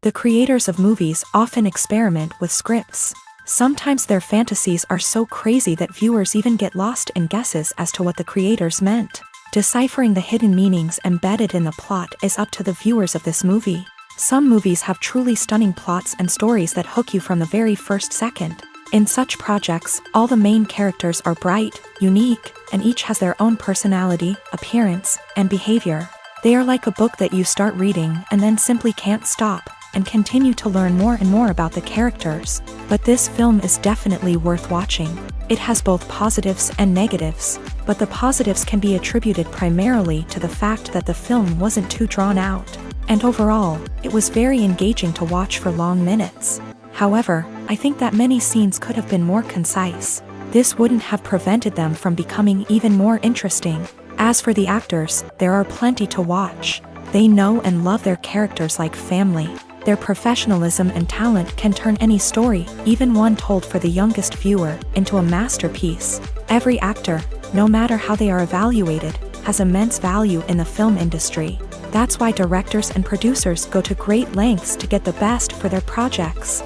The creators of movies often experiment with scripts. Sometimes their fantasies are so crazy that viewers even get lost in guesses as to what the creators meant. Deciphering the hidden meanings embedded in the plot is up to the viewers of this movie. Some movies have truly stunning plots and stories that hook you from the very first second. In such projects, all the main characters are bright, unique, and each has their own personality, appearance, and behavior. They are like a book that you start reading and then simply can't stop, and continue to learn more and more about the characters. But this film is definitely worth watching. It has both positives and negatives, but the positives can be attributed primarily to the fact that the film wasn't too drawn out, and overall, it was very engaging to watch for long minutes. However, I think that many scenes could have been more concise. This wouldn't have prevented them from becoming even more interesting. As for the actors, there are plenty to watch. They know and love their characters like family. Their professionalism and talent can turn any story, even one told for the youngest viewer, into a masterpiece. Every actor, no matter how they are evaluated, has immense value in the film industry. That's why directors and producers go to great lengths to get the best for their projects.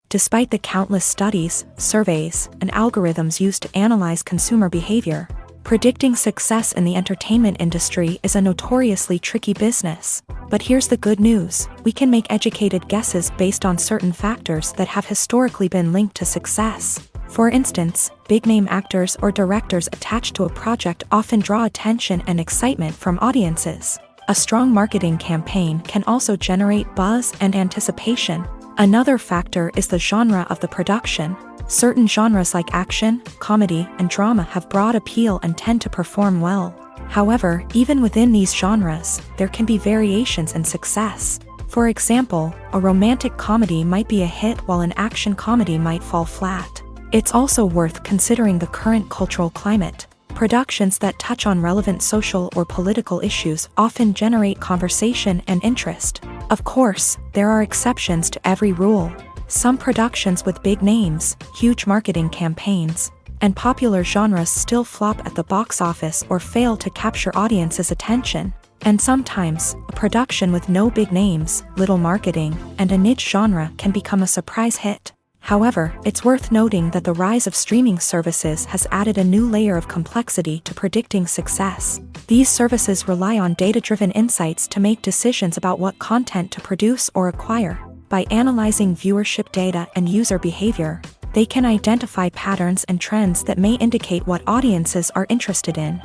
Despite the countless studies, surveys, and algorithms used to analyze consumer behavior, predicting success in the entertainment industry is a notoriously tricky business. But here's the good news: we can make educated guesses based on certain factors that have historically been linked to success. For instance, big-name actors or directors attached to a project often draw attention and excitement from audiences. A strong marketing campaign can also generate buzz and anticipation. Another factor is the genre of the production. Certain genres like action, comedy, and drama have broad appeal and tend to perform well. However, even within these genres, there can be variations in success. For example, a romantic comedy might be a hit while an action comedy might fall flat. It's also worth considering the current cultural climate. Productions that touch on relevant social or political issues often generate conversation and interest. Of course, there are exceptions to every rule. Some productions with big names, huge marketing campaigns, and popular genres still flop at the box office or fail to capture audiences' attention. And sometimes, a production with no big names, little marketing, and a niche genre can become a surprise hit. However, it's worth noting that the rise of streaming services has added a new layer of complexity to predicting success. These services rely on data-driven insights to make decisions about what content to produce or acquire. By analyzing viewership data and user behavior, they can identify patterns and trends that may indicate what audiences are interested in.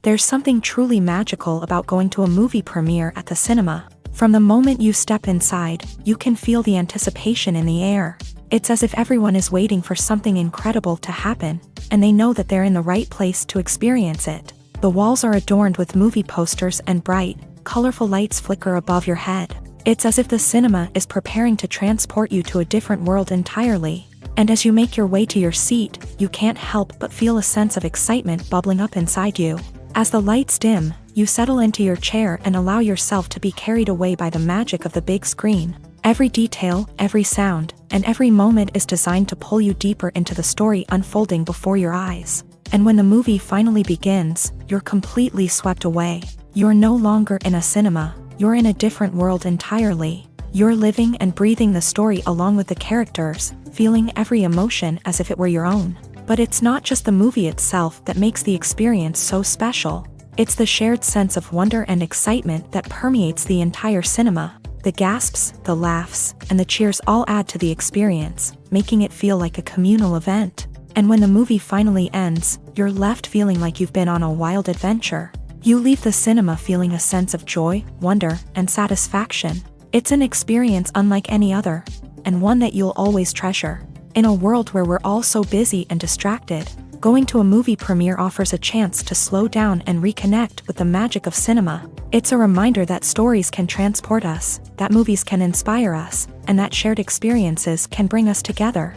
There's something truly magical about going to a movie premiere at the cinema. From the moment you step inside, you can feel the anticipation in the air. It's as if everyone is waiting for something incredible to happen, and they know that they're in the right place to experience it. The walls are adorned with movie posters and bright, colorful lights flicker above your head. It's as if the cinema is preparing to transport you to a different world entirely. And as you make your way to your seat, you can't help but feel a sense of excitement bubbling up inside you. As the lights dim, you settle into your chair and allow yourself to be carried away by the magic of the big screen. Every detail, every sound, and every moment is designed to pull you deeper into the story unfolding before your eyes. And when the movie finally begins, you're completely swept away. You're no longer in a cinema, you're in a different world entirely. You're living and breathing the story along with the characters, feeling every emotion as if it were your own. But it's not just the movie itself that makes the experience so special. It's the shared sense of wonder and excitement that permeates the entire cinema. The gasps, the laughs, and the cheers all add to the experience, making it feel like a communal event. And when the movie finally ends, you're left feeling like you've been on a wild adventure. You leave the cinema feeling a sense of joy, wonder, and satisfaction. It's an experience unlike any other, and one that you'll always treasure. In a world where we're all so busy and distracted, going to a movie premiere offers a chance to slow down and reconnect with the magic of cinema. It's a reminder that stories can transport us, that movies can inspire us, and that shared experiences can bring us together.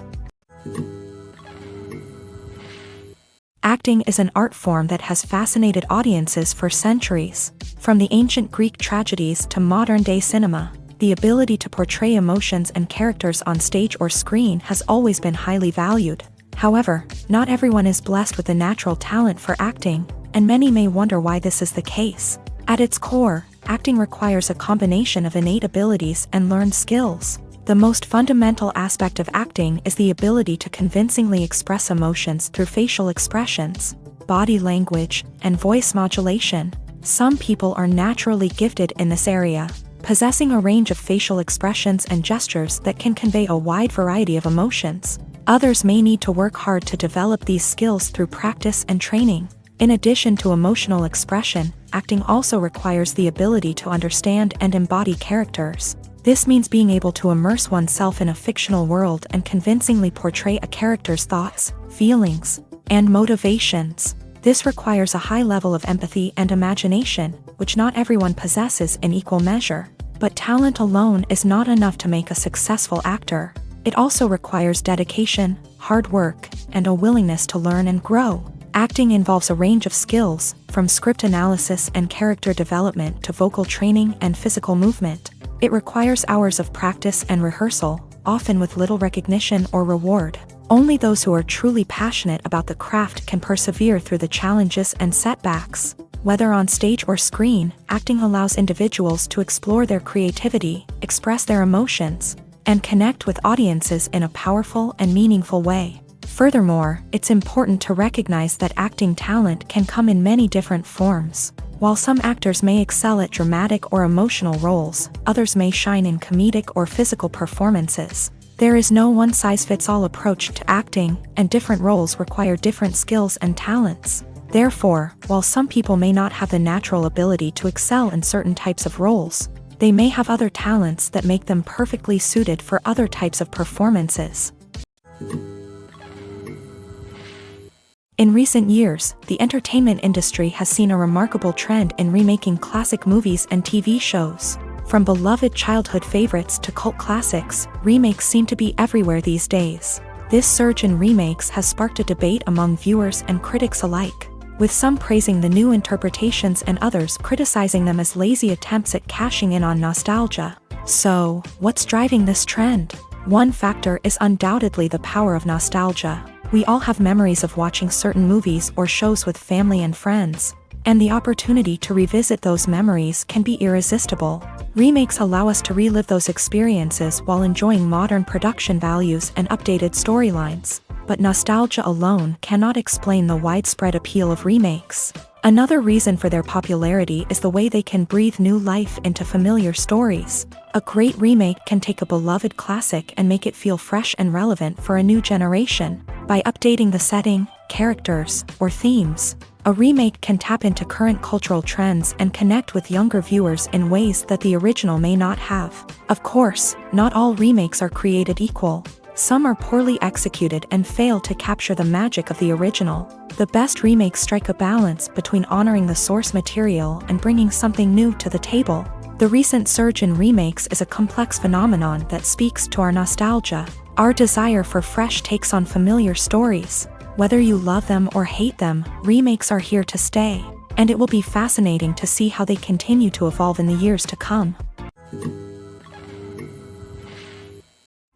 Acting is an art form that has fascinated audiences for centuries. From the ancient Greek tragedies to modern-day cinema, the ability to portray emotions and characters on stage or screen has always been highly valued. However, not everyone is blessed with the natural talent for acting. and many may wonder why this is the case. At its core, acting requires a combination of innate abilities and learned skills. The most fundamental aspect of acting is the ability to convincingly express emotions through facial expressions, body language, and voice modulation. Some people are naturally gifted in this area, possessing a range of facial expressions and gestures that can convey a wide variety of emotions. Others may need to work hard to develop these skills through practice and training. In addition to emotional expression, acting also requires the ability to understand and embody characters. This means being able to immerse oneself in a fictional world and convincingly portray a character's thoughts, feelings, and motivations. This requires a high level of empathy and imagination, which not everyone possesses in equal measure. But talent alone is not enough to make a successful actor. It also requires dedication, hard work, and a willingness to learn and grow. Acting involves a range of skills, from script analysis and character development to vocal training and physical movement. It requires hours of practice and rehearsal, often with little recognition or reward. Only those who are truly passionate about the craft can persevere through the challenges and setbacks. Whether on stage or screen, acting allows individuals to explore their creativity, express their emotions, and connect with audiences in a powerful and meaningful way. Furthermore, it's important to recognize that acting talent can come in many different forms. While some actors may excel at dramatic or emotional roles, others may shine in comedic or physical performances. There is no one-size-fits-all approach to acting, and different roles require different skills and talents. Therefore, while some people may not have the natural ability to excel in certain types of roles, they may have other talents that make them perfectly suited for other types of performances. In recent years, the entertainment industry has seen a remarkable trend in remaking classic movies and TV shows. From beloved childhood favorites to cult classics, remakes seem to be everywhere these days. This surge in remakes has sparked a debate among viewers and critics alike, with some praising the new interpretations and others criticizing them as lazy attempts at cashing in on nostalgia. So, what's driving this trend? One factor is undoubtedly the power of nostalgia. We all have memories of watching certain movies or shows with family and friends, and the opportunity to revisit those memories can be irresistible. Remakes allow us to relive those experiences while enjoying modern production values and updated storylines. But nostalgia alone cannot explain the widespread appeal of remakes. Another reason for their popularity is the way they can breathe new life into familiar stories. A great remake can take a beloved classic and make it feel fresh and relevant for a new generation. By updating the setting, characters, or themes, a remake can tap into current cultural trends and connect with younger viewers in ways that the original may not have. Of course, not all remakes are created equal. Some are poorly executed and fail to capture the magic of the original. The best remakes strike a balance between honoring the source material and bringing something new to the table. The recent surge in remakes is a complex phenomenon that speaks to our nostalgia, our desire for fresh takes on familiar stories. Whether you love them or hate them, remakes are here to stay, and it will be fascinating to see how they continue to evolve in the years to come.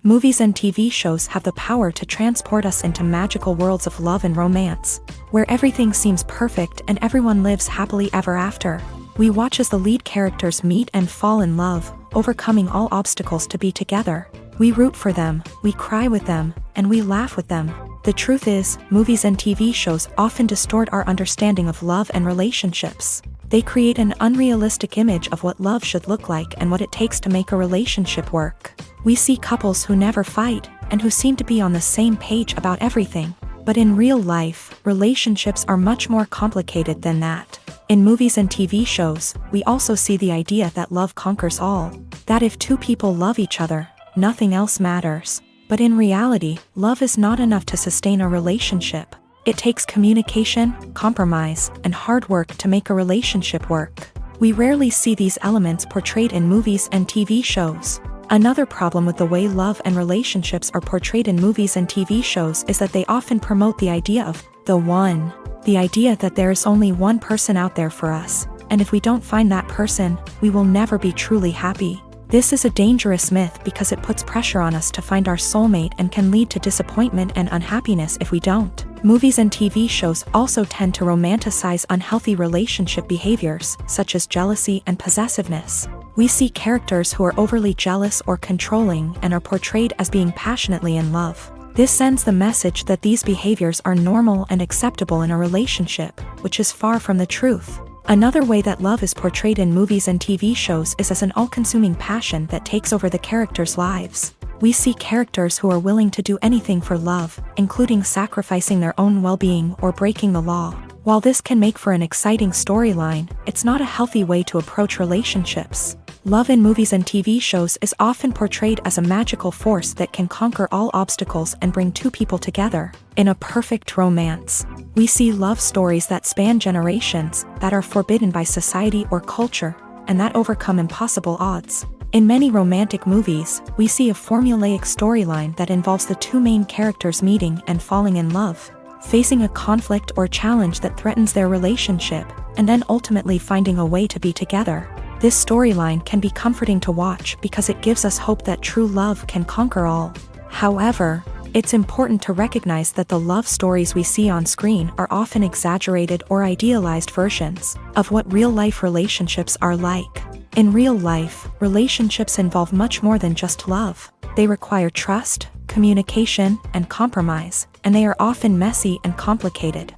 Movies and TV shows have the power to transport us into magical worlds of love and romance, where everything seems perfect and everyone lives happily ever after. We watch as the lead characters meet and fall in love, overcoming all obstacles to be together. We root for them, we cry with them, and we laugh with them. The truth is, movies and TV shows often distort our understanding of love and relationships. They create an unrealistic image of what love should look like and what it takes to make a relationship work. We see couples who never fight, and who seem to be on the same page about everything. But in real life, relationships are much more complicated than that. In movies and TV shows, we also see the idea that love conquers all. That if two people love each other, nothing else matters. But in reality, love is not enough to sustain a relationship. It takes communication, compromise, and hard work to make a relationship work. We rarely see these elements portrayed in movies and TV shows. Another problem with the way love and relationships are portrayed in movies and TV shows is that they often promote the idea of the one. The idea that there is only one person out there for us, and if we don't find that person, we will never be truly happy. This is a dangerous myth because it puts pressure on us to find our soulmate and can lead to disappointment and unhappiness if we don't. Movies and TV shows also tend to romanticize unhealthy relationship behaviors, such as jealousy and possessiveness. We see characters who are overly jealous or controlling and are portrayed as being passionately in love. This sends the message that these behaviors are normal and acceptable in a relationship, which is far from the truth. Another way that love is portrayed in movies and TV shows is as an all-consuming passion that takes over the characters' lives. We see characters who are willing to do anything for love, including sacrificing their own well-being or breaking the law. While this can make for an exciting storyline, it's not a healthy way to approach relationships. Love in movies and TV shows is often portrayed as a magical force that can conquer all obstacles and bring two people together. In a perfect romance, we see love stories that span generations, that are forbidden by society or culture, and that overcome impossible odds. In many romantic movies, we see a formulaic storyline that involves the two main characters meeting and falling in love, facing a conflict or challenge that threatens their relationship, and then ultimately finding a way to be together. This storyline can be comforting to watch because it gives us hope that true love can conquer all. However, it's important to recognize that the love stories we see on screen are often exaggerated or idealized versions of what real-life relationships are like. In real life, relationships involve much more than just love. They require trust, communication, and compromise, and they are often messy and complicated.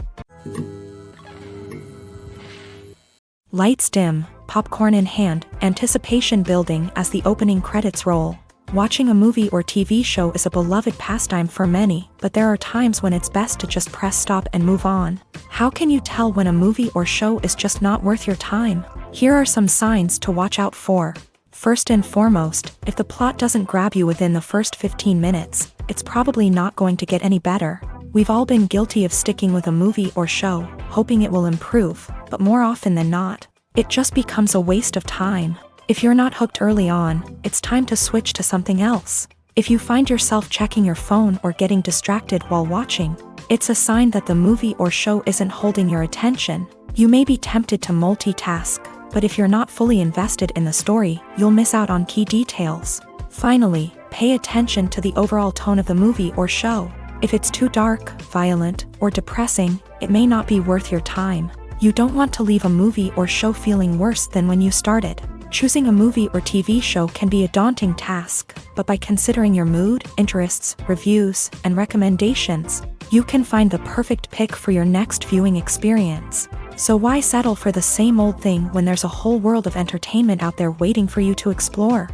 Lights dim, popcorn in hand, anticipation building as the opening credits roll. Watching a movie or TV show is a beloved pastime for many, but there are times when it's best to just press stop and move on. How can you tell when a movie or show is just not worth your time? Here are some signs to watch out for. First and foremost, if the plot doesn't grab you within the first 15 minutes, it's probably not going to get any better. We've all been guilty of sticking with a movie or show, hoping it will improve, but more often than not, it just becomes a waste of time. If you're not hooked early on, it's time to switch to something else. If you find yourself checking your phone or getting distracted while watching, it's a sign that the movie or show isn't holding your attention. You may be tempted to multitask, but if you're not fully invested in the story, you'll miss out on key details. Finally, pay attention to the overall tone of the movie or show. If it's too dark, violent, or depressing, it may not be worth your time. You don't want to leave a movie or show feeling worse than when you started. Choosing a movie or TV show can be a daunting task, but by considering your mood, interests, reviews, and recommendations, you can find the perfect pick for your next viewing experience. So why settle for the same old thing when there's a whole world of entertainment out there waiting for you to explore?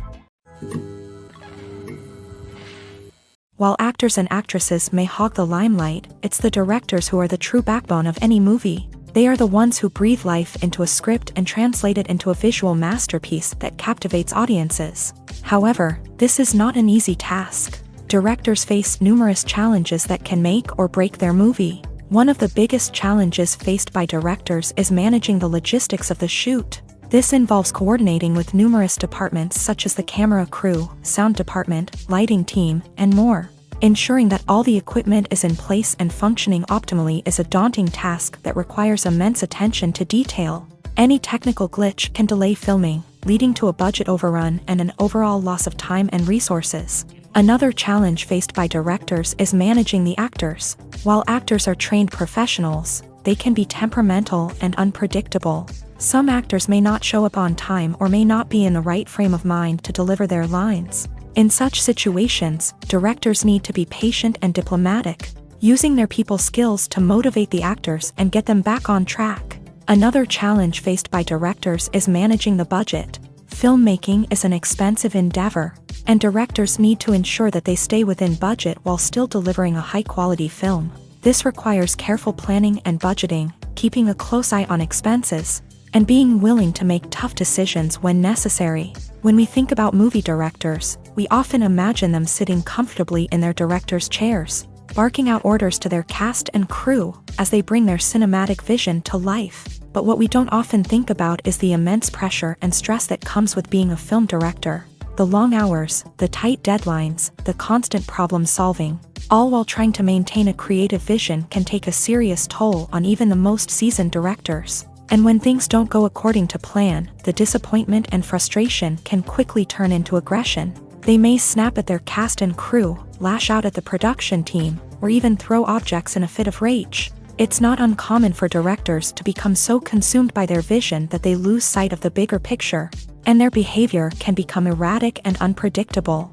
While actors and actresses may hog the limelight, it's the directors who are the true backbone of any movie. They are the ones who breathe life into a script and translate it into a visual masterpiece that captivates audiences. However, this is not an easy task. Directors face numerous challenges that can make or break their movie. One of the biggest challenges faced by directors is managing the logistics of the shoot. This involves coordinating with numerous departments such as the camera crew, sound department, lighting team, and more. Ensuring that all the equipment is in place and functioning optimally is a daunting task that requires immense attention to detail. Any technical glitch can delay filming, leading to a budget overrun and an overall loss of time and resources. Another challenge faced by directors is managing the actors. While actors are trained professionals, they can be temperamental and unpredictable. Some actors may not show up on time or may not be in the right frame of mind to deliver their lines. In such situations, directors need to be patient and diplomatic, using their people skills to motivate the actors and get them back on track. Another challenge faced by directors is managing the budget. Filmmaking is an expensive endeavor, and directors need to ensure that they stay within budget while still delivering a high-quality film. This requires careful planning and budgeting, keeping a close eye on expenses, and being willing to make tough decisions when necessary. When we think about movie directors, we often imagine them sitting comfortably in their director's chairs, barking out orders to their cast and crew as they bring their cinematic vision to life. But what we don't often think about is the immense pressure and stress that comes with being a film director. The long hours, the tight deadlines, the constant problem solving, all while trying to maintain a creative vision can take a serious toll on even the most seasoned directors. And when things don't go according to plan, the disappointment and frustration can quickly turn into aggression. They may snap at their cast and crew, lash out at the production team, or even throw objects in a fit of rage. It's not uncommon for directors to become so consumed by their vision that they lose sight of the bigger picture, and their behavior can become erratic and unpredictable.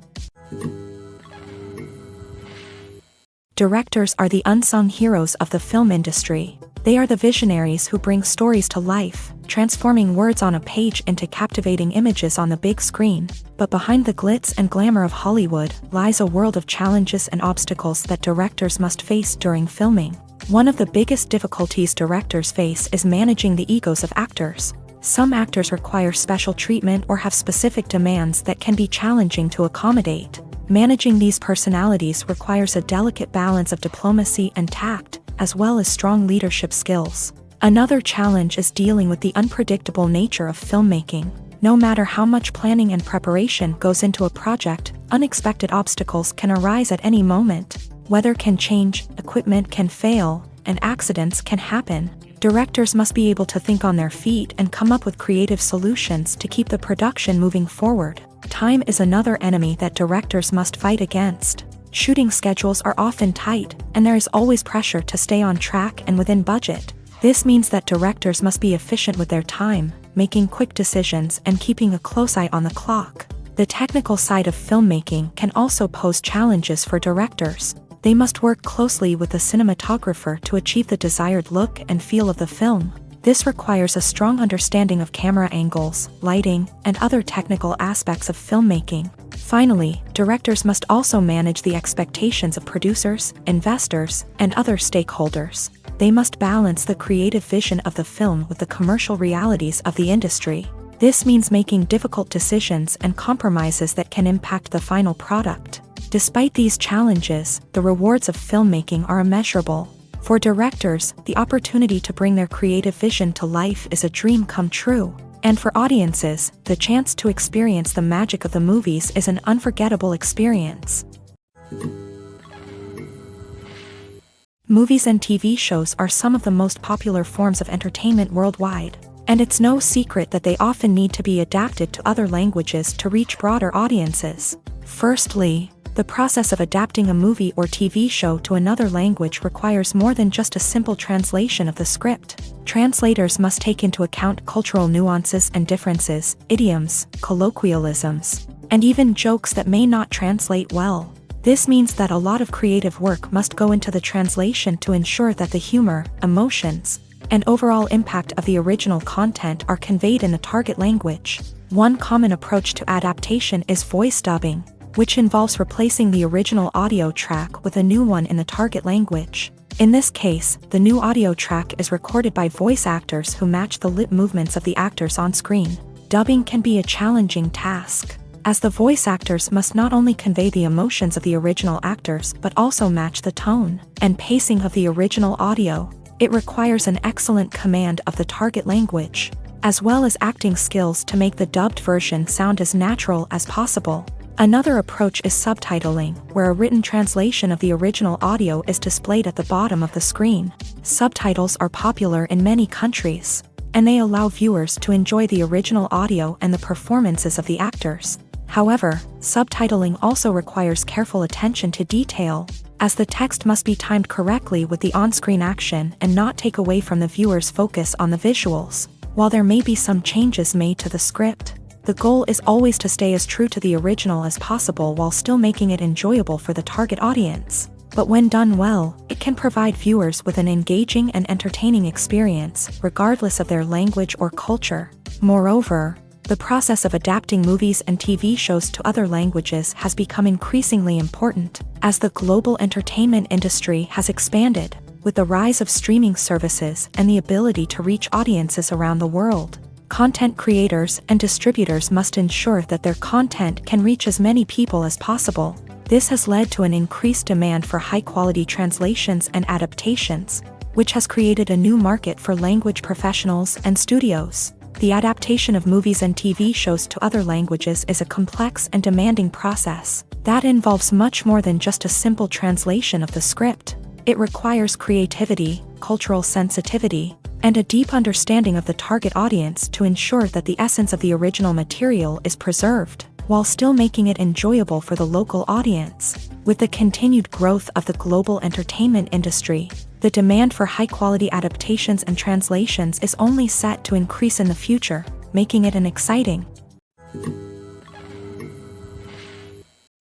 Directors are the unsung heroes of the film industry. They are the visionaries who bring stories to life, transforming words on a page into captivating images on the big screen. But behind the glitz and glamour of Hollywood lies a world of challenges and obstacles that directors must face during filming. One of the biggest difficulties directors face is managing the egos of actors. Some actors require special treatment or have specific demands that can be challenging to accommodate. Managing these personalities requires a delicate balance of diplomacy and tact, as well as strong leadership skills. Another challenge is dealing with the unpredictable nature of filmmaking. No matter how much planning and preparation goes into a project, unexpected obstacles can arise at any moment. Weather can change, equipment can fail, and accidents can happen. Directors must be able to think on their feet and come up with creative solutions to keep the production moving forward. Time is another enemy that directors must fight against. Shooting schedules are often tight, and there is always pressure to stay on track and within budget. This means that directors must be efficient with their time, making quick decisions and keeping a close eye on the clock. The technical side of filmmaking can also pose challenges for directors. They must work closely with the cinematographer to achieve the desired look and feel of the film. This requires a strong understanding of camera angles, lighting, and other technical aspects of filmmaking. Finally, directors must also manage the expectations of producers, investors, and other stakeholders. They must balance the creative vision of the film with the commercial realities of the industry. This means making difficult decisions and compromises that can impact the final product. Despite these challenges, the rewards of filmmaking are immeasurable. For directors, the opportunity to bring their creative vision to life is a dream come true. And for audiences, the chance to experience the magic of the movies is an unforgettable experience. Movies and TV shows are some of the most popular forms of entertainment worldwide, and it's no secret that they often need to be adapted to other languages to reach broader audiences. Firstly, the process of adapting a movie or TV show to another language requires more than just a simple translation of the script. Translators must take into account cultural nuances and differences, idioms, colloquialisms, and even jokes that may not translate well. This means that a lot of creative work must go into the translation to ensure that the humor, emotions, and overall impact of the original content are conveyed in the target language. One common approach to adaptation is voice dubbing, which involves replacing the original audio track with a new one in the target language. In this case, the new audio track is recorded by voice actors who match the lip movements of the actors on screen. Dubbing can be a challenging task, as the voice actors must not only convey the emotions of the original actors but also match the tone and pacing of the original audio. It requires an excellent command of the target language, as well as acting skills to make the dubbed version sound as natural as possible. Another approach is subtitling, where a written translation of the original audio is displayed at the bottom of the screen. Subtitles are popular in many countries, and they allow viewers to enjoy the original audio and the performances of the actors. However, subtitling also requires careful attention to detail, as the text must be timed correctly with the on-screen action and not take away from the viewer's focus on the visuals. While there may be some changes made to the script, the goal is always to stay as true to the original as possible while still making it enjoyable for the target audience. But when done well, it can provide viewers with an engaging and entertaining experience, regardless of their language or culture. Moreover, the process of adapting movies and TV shows to other languages has become increasingly important, as the global entertainment industry has expanded, with the rise of streaming services and the ability to reach audiences around the world. Content creators and distributors must ensure that their content can reach as many people as possible. This has led to an increased demand for high-quality translations and adaptations, which has created a new market for language professionals and studios. The adaptation of movies and TV shows to other languages is a complex and demanding process that involves much more than just a simple translation of the script. It requires creativity, cultural sensitivity, and a deep understanding of the target audience to ensure that the essence of the original material is preserved. while still making it enjoyable for the local audience. With the continued growth of the global entertainment industry, the demand for high-quality adaptations and translations is only set to increase in the future, making it an exciting.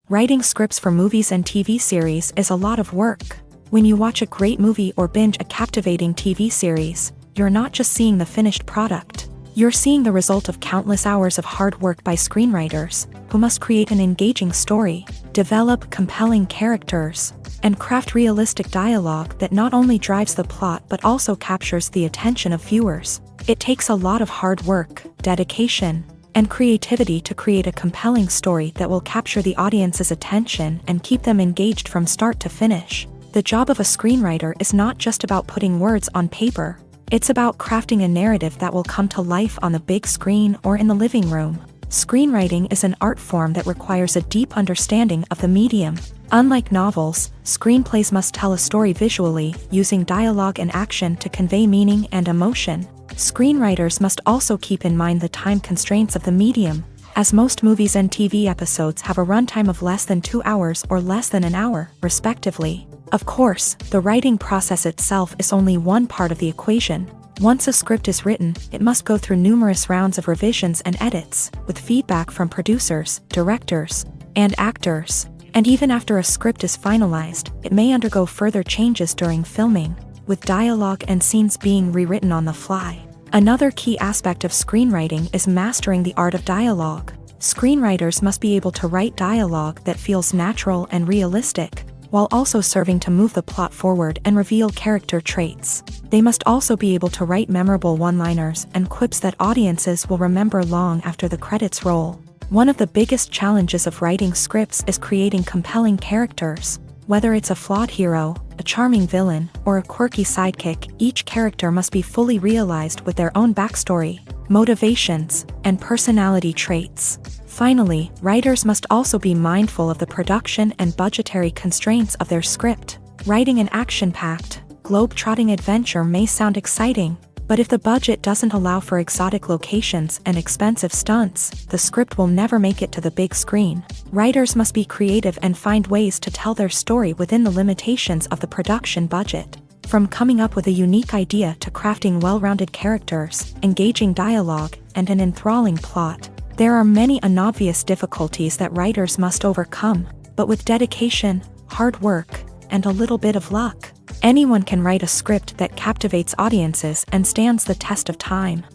Writing scripts for movies and TV series is a lot of work. When you watch a great movie or binge a captivating TV series, you're not just seeing the finished product. You're seeing the result of countless hours of hard work by screenwriters, who must create an engaging story, develop compelling characters, and craft realistic dialogue that not only drives the plot but also captures the attention of viewers. It takes a lot of hard work, dedication, and creativity to create a compelling story that will capture the audience's attention and keep them engaged from start to finish. The job of a screenwriter is not just about putting words on paper. It's about crafting a narrative that will come to life on the big screen or in the living room. Screenwriting is an art form that requires a deep understanding of the medium. Unlike novels, screenplays must tell a story visually, using dialogue and action to convey meaning and emotion. Screenwriters must also keep in mind the time constraints of the medium, as most movies and TV episodes have a runtime of less than 2 hours or less than an hour, respectively. Of course, the writing process itself is only one part of the equation. Once a script is written, it must go through numerous rounds of revisions and edits, with feedback from producers, directors, and actors. And even after a script is finalized, it may undergo further changes during filming, with dialogue and scenes being rewritten on the fly. Another key aspect of screenwriting is mastering the art of dialogue. Screenwriters must be able to write dialogue that feels natural and realistic, while also serving to move the plot forward and reveal character traits. They must also be able to write memorable one-liners and quips that audiences will remember long after the credits roll. One of the biggest challenges of writing scripts is creating compelling characters. Whether it's a flawed hero, a charming villain, or a quirky sidekick, each character must be fully realized with their own backstory, motivations, and personality traits. Finally, writers must also be mindful of the production and budgetary constraints of their script. Writing an action-packed, globe-trotting adventure may sound exciting, but if the budget doesn't allow for exotic locations and expensive stunts, the script will never make it to the big screen. Writers must be creative and find ways to tell their story within the limitations of the production budget. From coming up with a unique idea to crafting well-rounded characters, engaging dialogue, and an enthralling plot, there are many unobvious difficulties that writers must overcome, but with dedication, hard work, and a little bit of luck, anyone can write a script that captivates audiences and stands the test of time.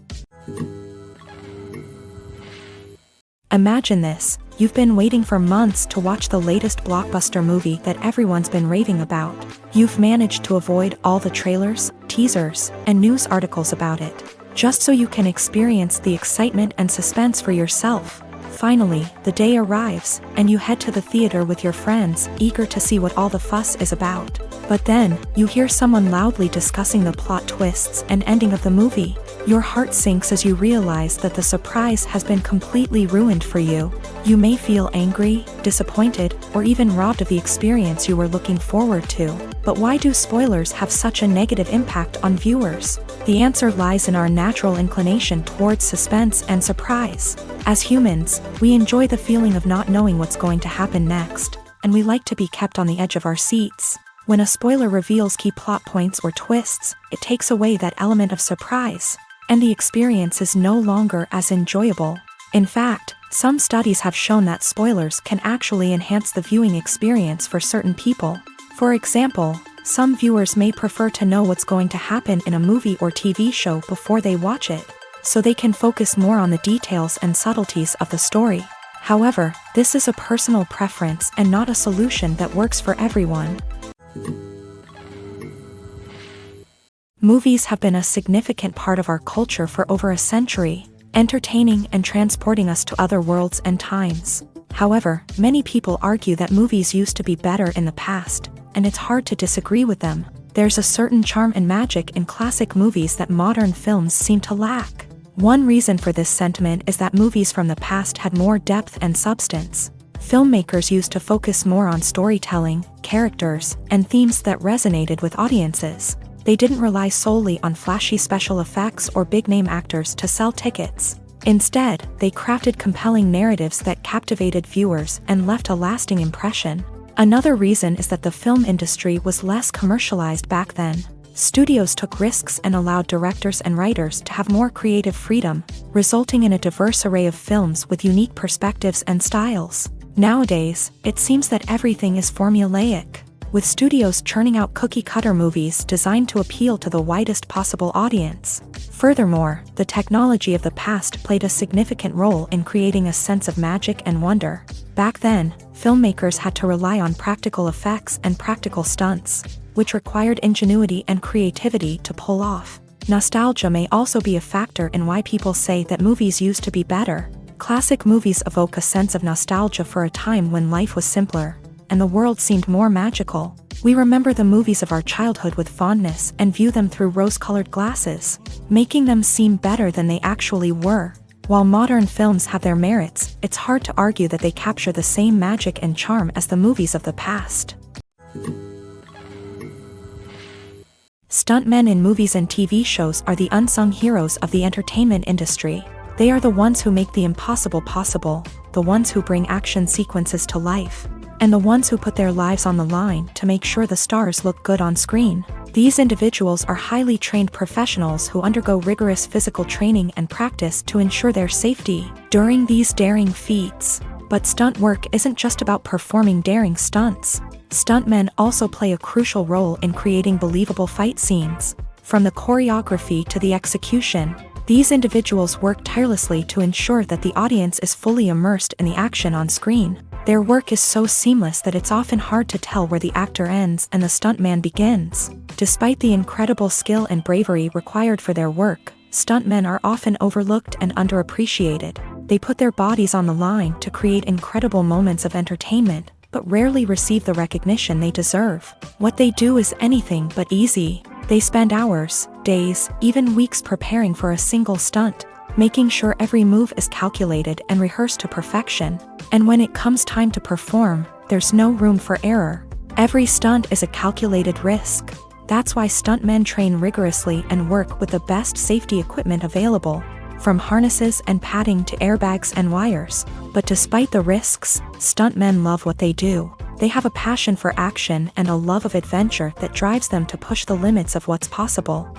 Imagine this: you've been waiting for months to watch the latest blockbuster movie that everyone's been raving about. You've managed to avoid all the trailers, teasers, and news articles about it, just so you can experience the excitement and suspense for yourself. Finally, the day arrives, and you head to the theater with your friends, eager to see what all the fuss is about. But then, you hear someone loudly discussing the plot twists and ending of the movie. Your heart sinks as you realize that the surprise has been completely ruined for you. You may feel angry, disappointed, or even robbed of the experience you were looking forward to. But why do spoilers have such a negative impact on viewers? The answer lies in our natural inclination towards suspense and surprise. As humans, we enjoy the feeling of not knowing what's going to happen next, and we like to be kept on the edge of our seats. When a spoiler reveals key plot points or twists, it takes away that element of surprise, and the experience is no longer as enjoyable. In fact, some studies have shown that spoilers can actually enhance the viewing experience for certain people. For example, some viewers may prefer to know what's going to happen in a movie or TV show before they watch it, so they can focus more on the details and subtleties of the story. However, this is a personal preference and not a solution that works for everyone. Movies have been a significant part of our culture for over a century, entertaining and transporting us to other worlds and times. However, many people argue that movies used to be better in the past, and it's hard to disagree with them. There's a certain charm and magic in classic movies that modern films seem to lack. One reason for this sentiment is that movies from the past had more depth and substance. Filmmakers used to focus more on storytelling, characters, and themes that resonated with audiences. They didn't rely solely on flashy special effects or big-name actors to sell tickets. Instead, they crafted compelling narratives that captivated viewers and left a lasting impression. Another reason is that the film industry was less commercialized back then. Studios took risks and allowed directors and writers to have more creative freedom, resulting in a diverse array of films with unique perspectives and styles. Nowadays, it seems that everything is formulaic, with studios churning out cookie-cutter movies designed to appeal to the widest possible audience. Furthermore, the technology of the past played a significant role in creating a sense of magic and wonder. Back then, filmmakers had to rely on practical effects and practical stunts, which required ingenuity and creativity to pull off. Nostalgia may also be a factor in why people say that movies used to be better. Classic movies evoke a sense of nostalgia for a time when life was simpler, and the world seemed more magical. We remember the movies of our childhood with fondness and view them through rose-colored glasses, making them seem better than they actually were. While modern films have their merits, it's hard to argue that they capture the same magic and charm as the movies of the past. Stuntmen in movies and TV shows are the unsung heroes of the entertainment industry. They are the ones who make the impossible possible, the ones who bring action sequences to life, and the ones who put their lives on the line to make sure the stars look good on screen. These individuals are highly trained professionals who undergo rigorous physical training and practice to ensure their safety during these daring feats. But stunt work isn't just about performing daring stunts. Stuntmen also play a crucial role in creating believable fight scenes. From the choreography to the execution, these individuals work tirelessly to ensure that the audience is fully immersed in the action on screen. Their work is so seamless that it's often hard to tell where the actor ends and the stuntman begins. Despite the incredible skill and bravery required for their work, stuntmen are often overlooked and underappreciated. They put their bodies on the line to create incredible moments of entertainment, but rarely receive the recognition they deserve. What they do is anything but easy. They spend hours, days, even weeks preparing for a single stunt, making sure every move is calculated and rehearsed to perfection. And when it comes time to perform, there's no room for error. Every stunt is a calculated risk. That's why stuntmen train rigorously and work with the best safety equipment available, from harnesses and padding to airbags and wires. But despite the risks, stuntmen love what they do. They have a passion for action and a love of adventure that drives them to push the limits of what's possible.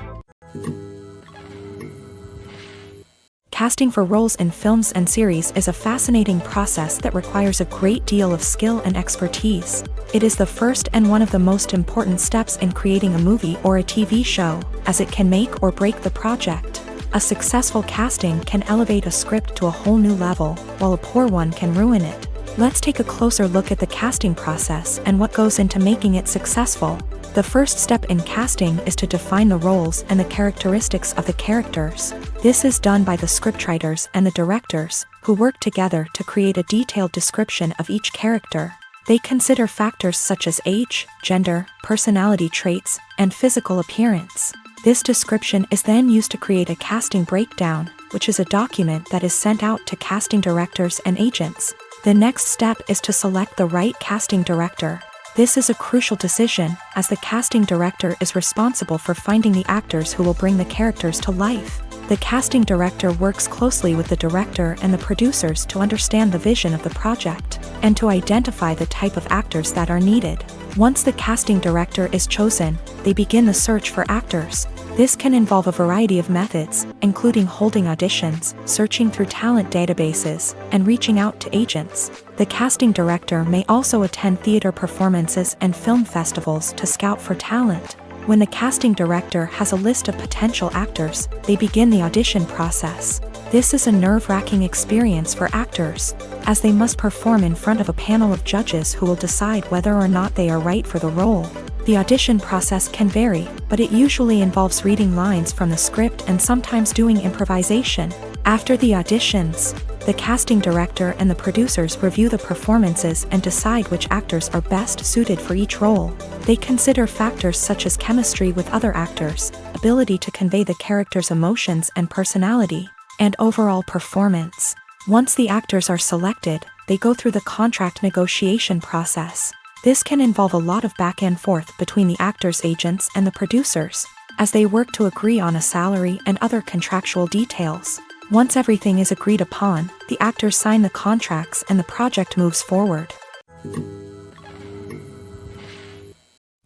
Casting for roles in films and series is a fascinating process that requires a great deal of skill and expertise. It is the first and one of the most important steps in creating a movie or a TV show, as it can make or break the project. A successful casting can elevate a script to a whole new level, while a poor one can ruin it. Let's take a closer look at the casting process and what goes into making it successful. The first step in casting is to define the roles and the characteristics of the characters. This is done by the scriptwriters and the directors, who work together to create a detailed description of each character. They consider factors such as age, gender, personality traits, and physical appearance. This description is then used to create a casting breakdown, which is a document that is sent out to casting directors and agents. The next step is to select the right casting director. This is a crucial decision, as the casting director is responsible for finding the actors who will bring the characters to life. The casting director works closely with the director and the producers to understand the vision of the project, and to identify the type of actors that are needed. Once the casting director is chosen, they begin the search for actors. This can involve a variety of methods, including holding auditions, searching through talent databases, and reaching out to agents. The casting director may also attend theater performances and film festivals to scout for talent. When the casting director has a list of potential actors, they begin the audition process. This is a nerve-wracking experience for actors, as they must perform in front of a panel of judges who will decide whether or not they are right for the role. The audition process can vary, but it usually involves reading lines from the script and sometimes doing improvisation. After the auditions, the casting director and the producers review the performances and decide which actors are best suited for each role. They consider factors such as chemistry with other actors, ability to convey the character's emotions and personality, and overall performance. Once the actors are selected, they go through the contract negotiation process. This can involve a lot of back and forth between the actors' agents and the producers, as they work to agree on a salary and other contractual details. Once everything is agreed upon, the actors sign the contracts and the project moves forward.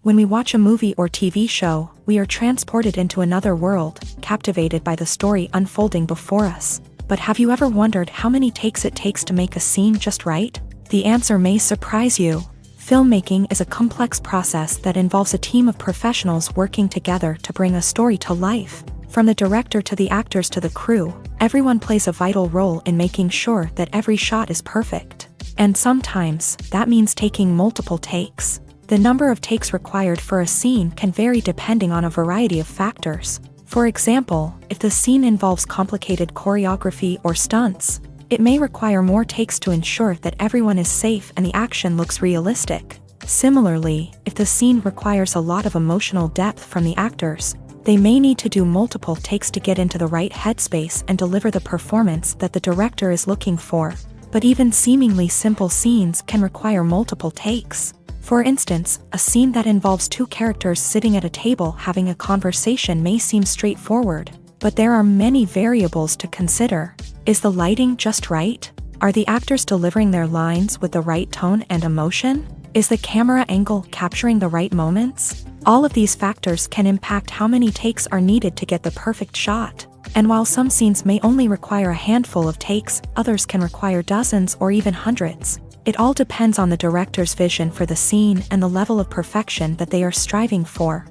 When we watch a movie or TV show, we are transported into another world, captivated by the story unfolding before us. But have you ever wondered how many takes it takes to make a scene just right? The answer may surprise you. Filmmaking is a complex process that involves a team of professionals working together to bring a story to life. From the director to the actors to the crew, everyone plays a vital role in making sure that every shot is perfect. And sometimes, that means taking multiple takes. The number of takes required for a scene can vary depending on a variety of factors. For example, if the scene involves complicated choreography or stunts, it may require more takes to ensure that everyone is safe and the action looks realistic. Similarly, if the scene requires a lot of emotional depth from the actors, they may need to do multiple takes to get into the right headspace and deliver the performance that the director is looking for. But even seemingly simple scenes can require multiple takes. For instance, a scene that involves two characters sitting at a table having a conversation may seem straightforward, but there are many variables to consider. Is the lighting just right? Are the actors delivering their lines with the right tone and emotion? Is the camera angle capturing the right moments? All of these factors can impact how many takes are needed to get the perfect shot. And while some scenes may only require a handful of takes, others can require dozens or even hundreds. It all depends on the director's vision for the scene and the level of perfection that they are striving for.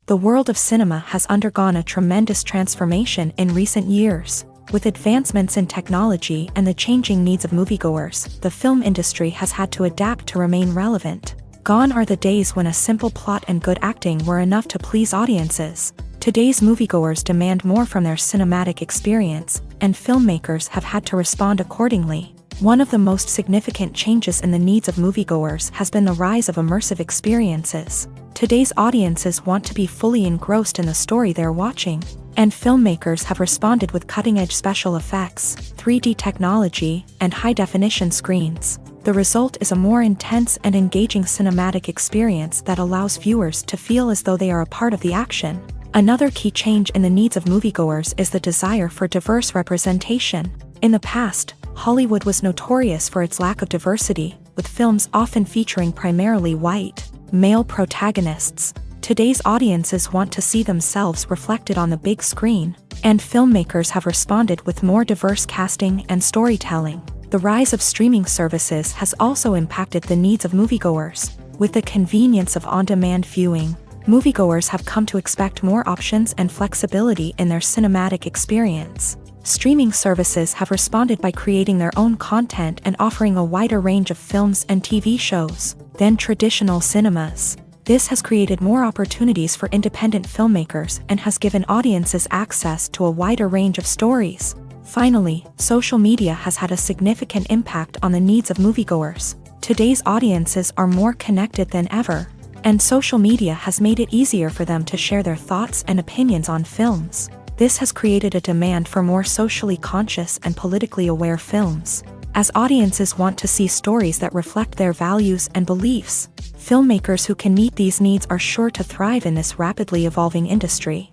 The world of cinema has undergone a tremendous transformation in recent years. With advancements in technology and the changing needs of moviegoers, the film industry has had to adapt to remain relevant. Gone are the days when a simple plot and good acting were enough to please audiences. Today's moviegoers demand more from their cinematic experience, and filmmakers have had to respond accordingly. One of the most significant changes in the needs of moviegoers has been the rise of immersive experiences. Today's audiences want to be fully engrossed in the story they're watching, and filmmakers have responded with cutting-edge special effects, 3D technology, and high-definition screens. The result is a more intense and engaging cinematic experience that allows viewers to feel as though they are a part of the action. Another key change in the needs of moviegoers is the desire for diverse representation. In the past, Hollywood was notorious for its lack of diversity, with films often featuring primarily white, male protagonists. Today's audiences want to see themselves reflected on the big screen, and filmmakers have responded with more diverse casting and storytelling. The rise of streaming services has also impacted the needs of moviegoers. With the convenience of on-demand viewing, moviegoers have come to expect more options and flexibility in their cinematic experience. Streaming services have responded by creating their own content and offering a wider range of films and TV shows than traditional cinemas. This has created more opportunities for independent filmmakers and has given audiences access to a wider range of stories. Finally, social media has had a significant impact on the needs of moviegoers. Today's audiences are more connected than ever, and social media has made it easier for them to share their thoughts and opinions on films. This has created a demand for more socially conscious and politically aware films. As audiences want to see stories that reflect their values and beliefs, filmmakers who can meet these needs are sure to thrive in this rapidly evolving industry.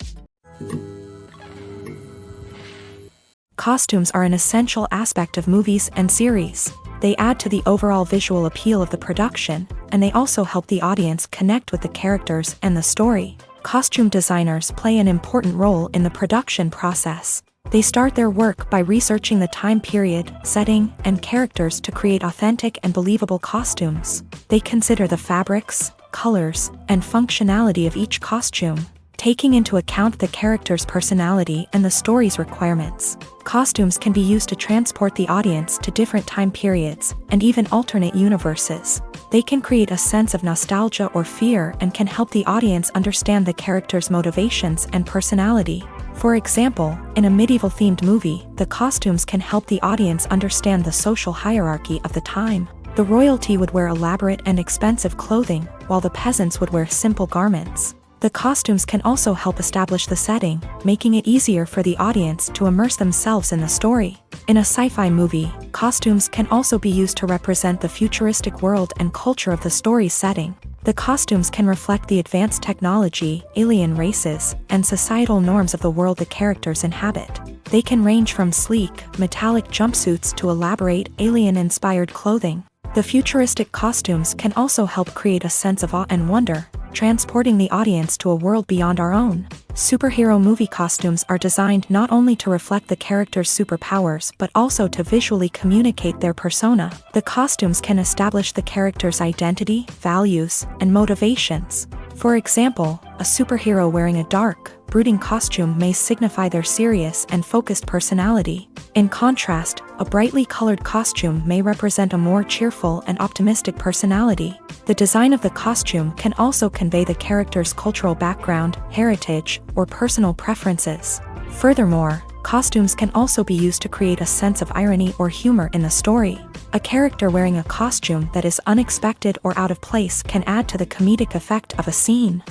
Costumes are an essential aspect of movies and series. They add to the overall visual appeal of the production, and they also help the audience connect with the characters and the story. Costume designers play an important role in the production process. They start their work by researching the time period, setting, and characters to create authentic and believable costumes. They consider the fabrics, colors, and functionality of each costume, taking into account the character's personality and the story's requirements. Costumes can be used to transport the audience to different time periods and even alternate universes. They can create a sense of nostalgia or fear and can help the audience understand the character's motivations and personality. For example, in a medieval-themed movie, the costumes can help the audience understand the social hierarchy of the time. The royalty would wear elaborate and expensive clothing, while the peasants would wear simple garments. The costumes can also help establish the setting, making it easier for the audience to immerse themselves in the story. In a sci-fi movie, costumes can also be used to represent the futuristic world and culture of the story's setting. The costumes can reflect the advanced technology, alien races, and societal norms of the world the characters inhabit. They can range from sleek, metallic jumpsuits to elaborate, alien-inspired clothing. The futuristic costumes can also help create a sense of awe and wonder, transporting the audience to a world beyond our own. Superhero movie costumes are designed not only to reflect the character's superpowers but also to visually communicate their persona. The costumes can establish the character's identity, values, and motivations. For example, a superhero wearing a dark, brooding costume may signify their serious and focused personality. In contrast, a brightly colored costume may represent a more cheerful and optimistic personality. The design of the costume can also convey the character's cultural background, heritage, or personal preferences. Furthermore, costumes can also be used to create a sense of irony or humor in the story. A character wearing a costume that is unexpected or out of place can add to the comedic effect of a scene.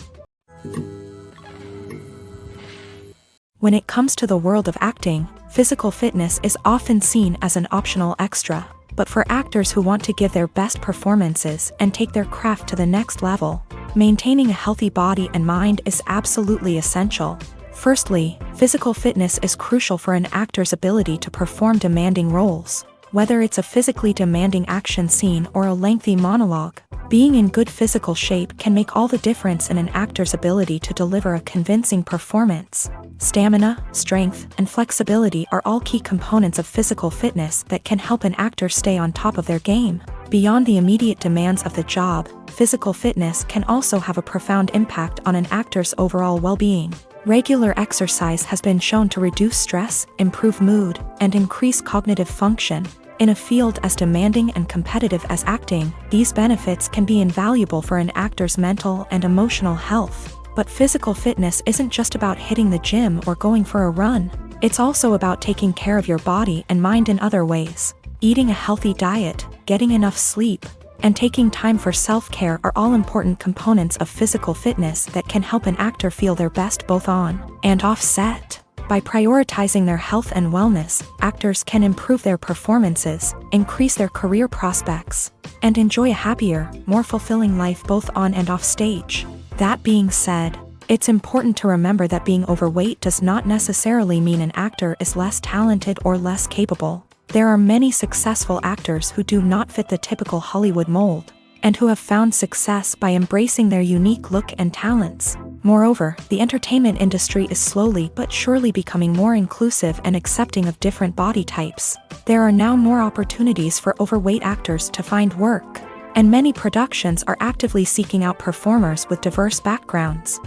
When it comes to the world of acting, physical fitness is often seen as an optional extra. But for actors who want to give their best performances and take their craft to the next level, maintaining a healthy body and mind is absolutely essential. Firstly, physical fitness is crucial for an actor's ability to perform demanding roles. Whether it's a physically demanding action scene or a lengthy monologue, being in good physical shape can make all the difference in an actor's ability to deliver a convincing performance. Stamina, strength, and flexibility are all key components of physical fitness that can help an actor stay on top of their game. Beyond the immediate demands of the job, physical fitness can also have a profound impact on an actor's overall well-being. Regular exercise has been shown to reduce stress, improve mood, and increase cognitive function. In a field as demanding and competitive as acting, these benefits can be invaluable for an actor's mental and emotional health. But physical fitness isn't just about hitting the gym or going for a run. It's also about taking care of your body and mind in other ways. Eating a healthy diet, getting enough sleep, and taking time for self-care are all important components of physical fitness that can help an actor feel their best both on and off set. By prioritizing their health and wellness, actors can improve their performances, increase their career prospects, and enjoy a happier, more fulfilling life both on and off stage. That being said, it's important to remember that being overweight does not necessarily mean an actor is less talented or less capable. There are many successful actors who do not fit the typical Hollywood mold, and who have found success by embracing their unique look and talents. Moreover, the entertainment industry is slowly but surely becoming more inclusive and accepting of different body types. There are now more opportunities for overweight actors to find work, and many productions are actively seeking out performers with diverse backgrounds.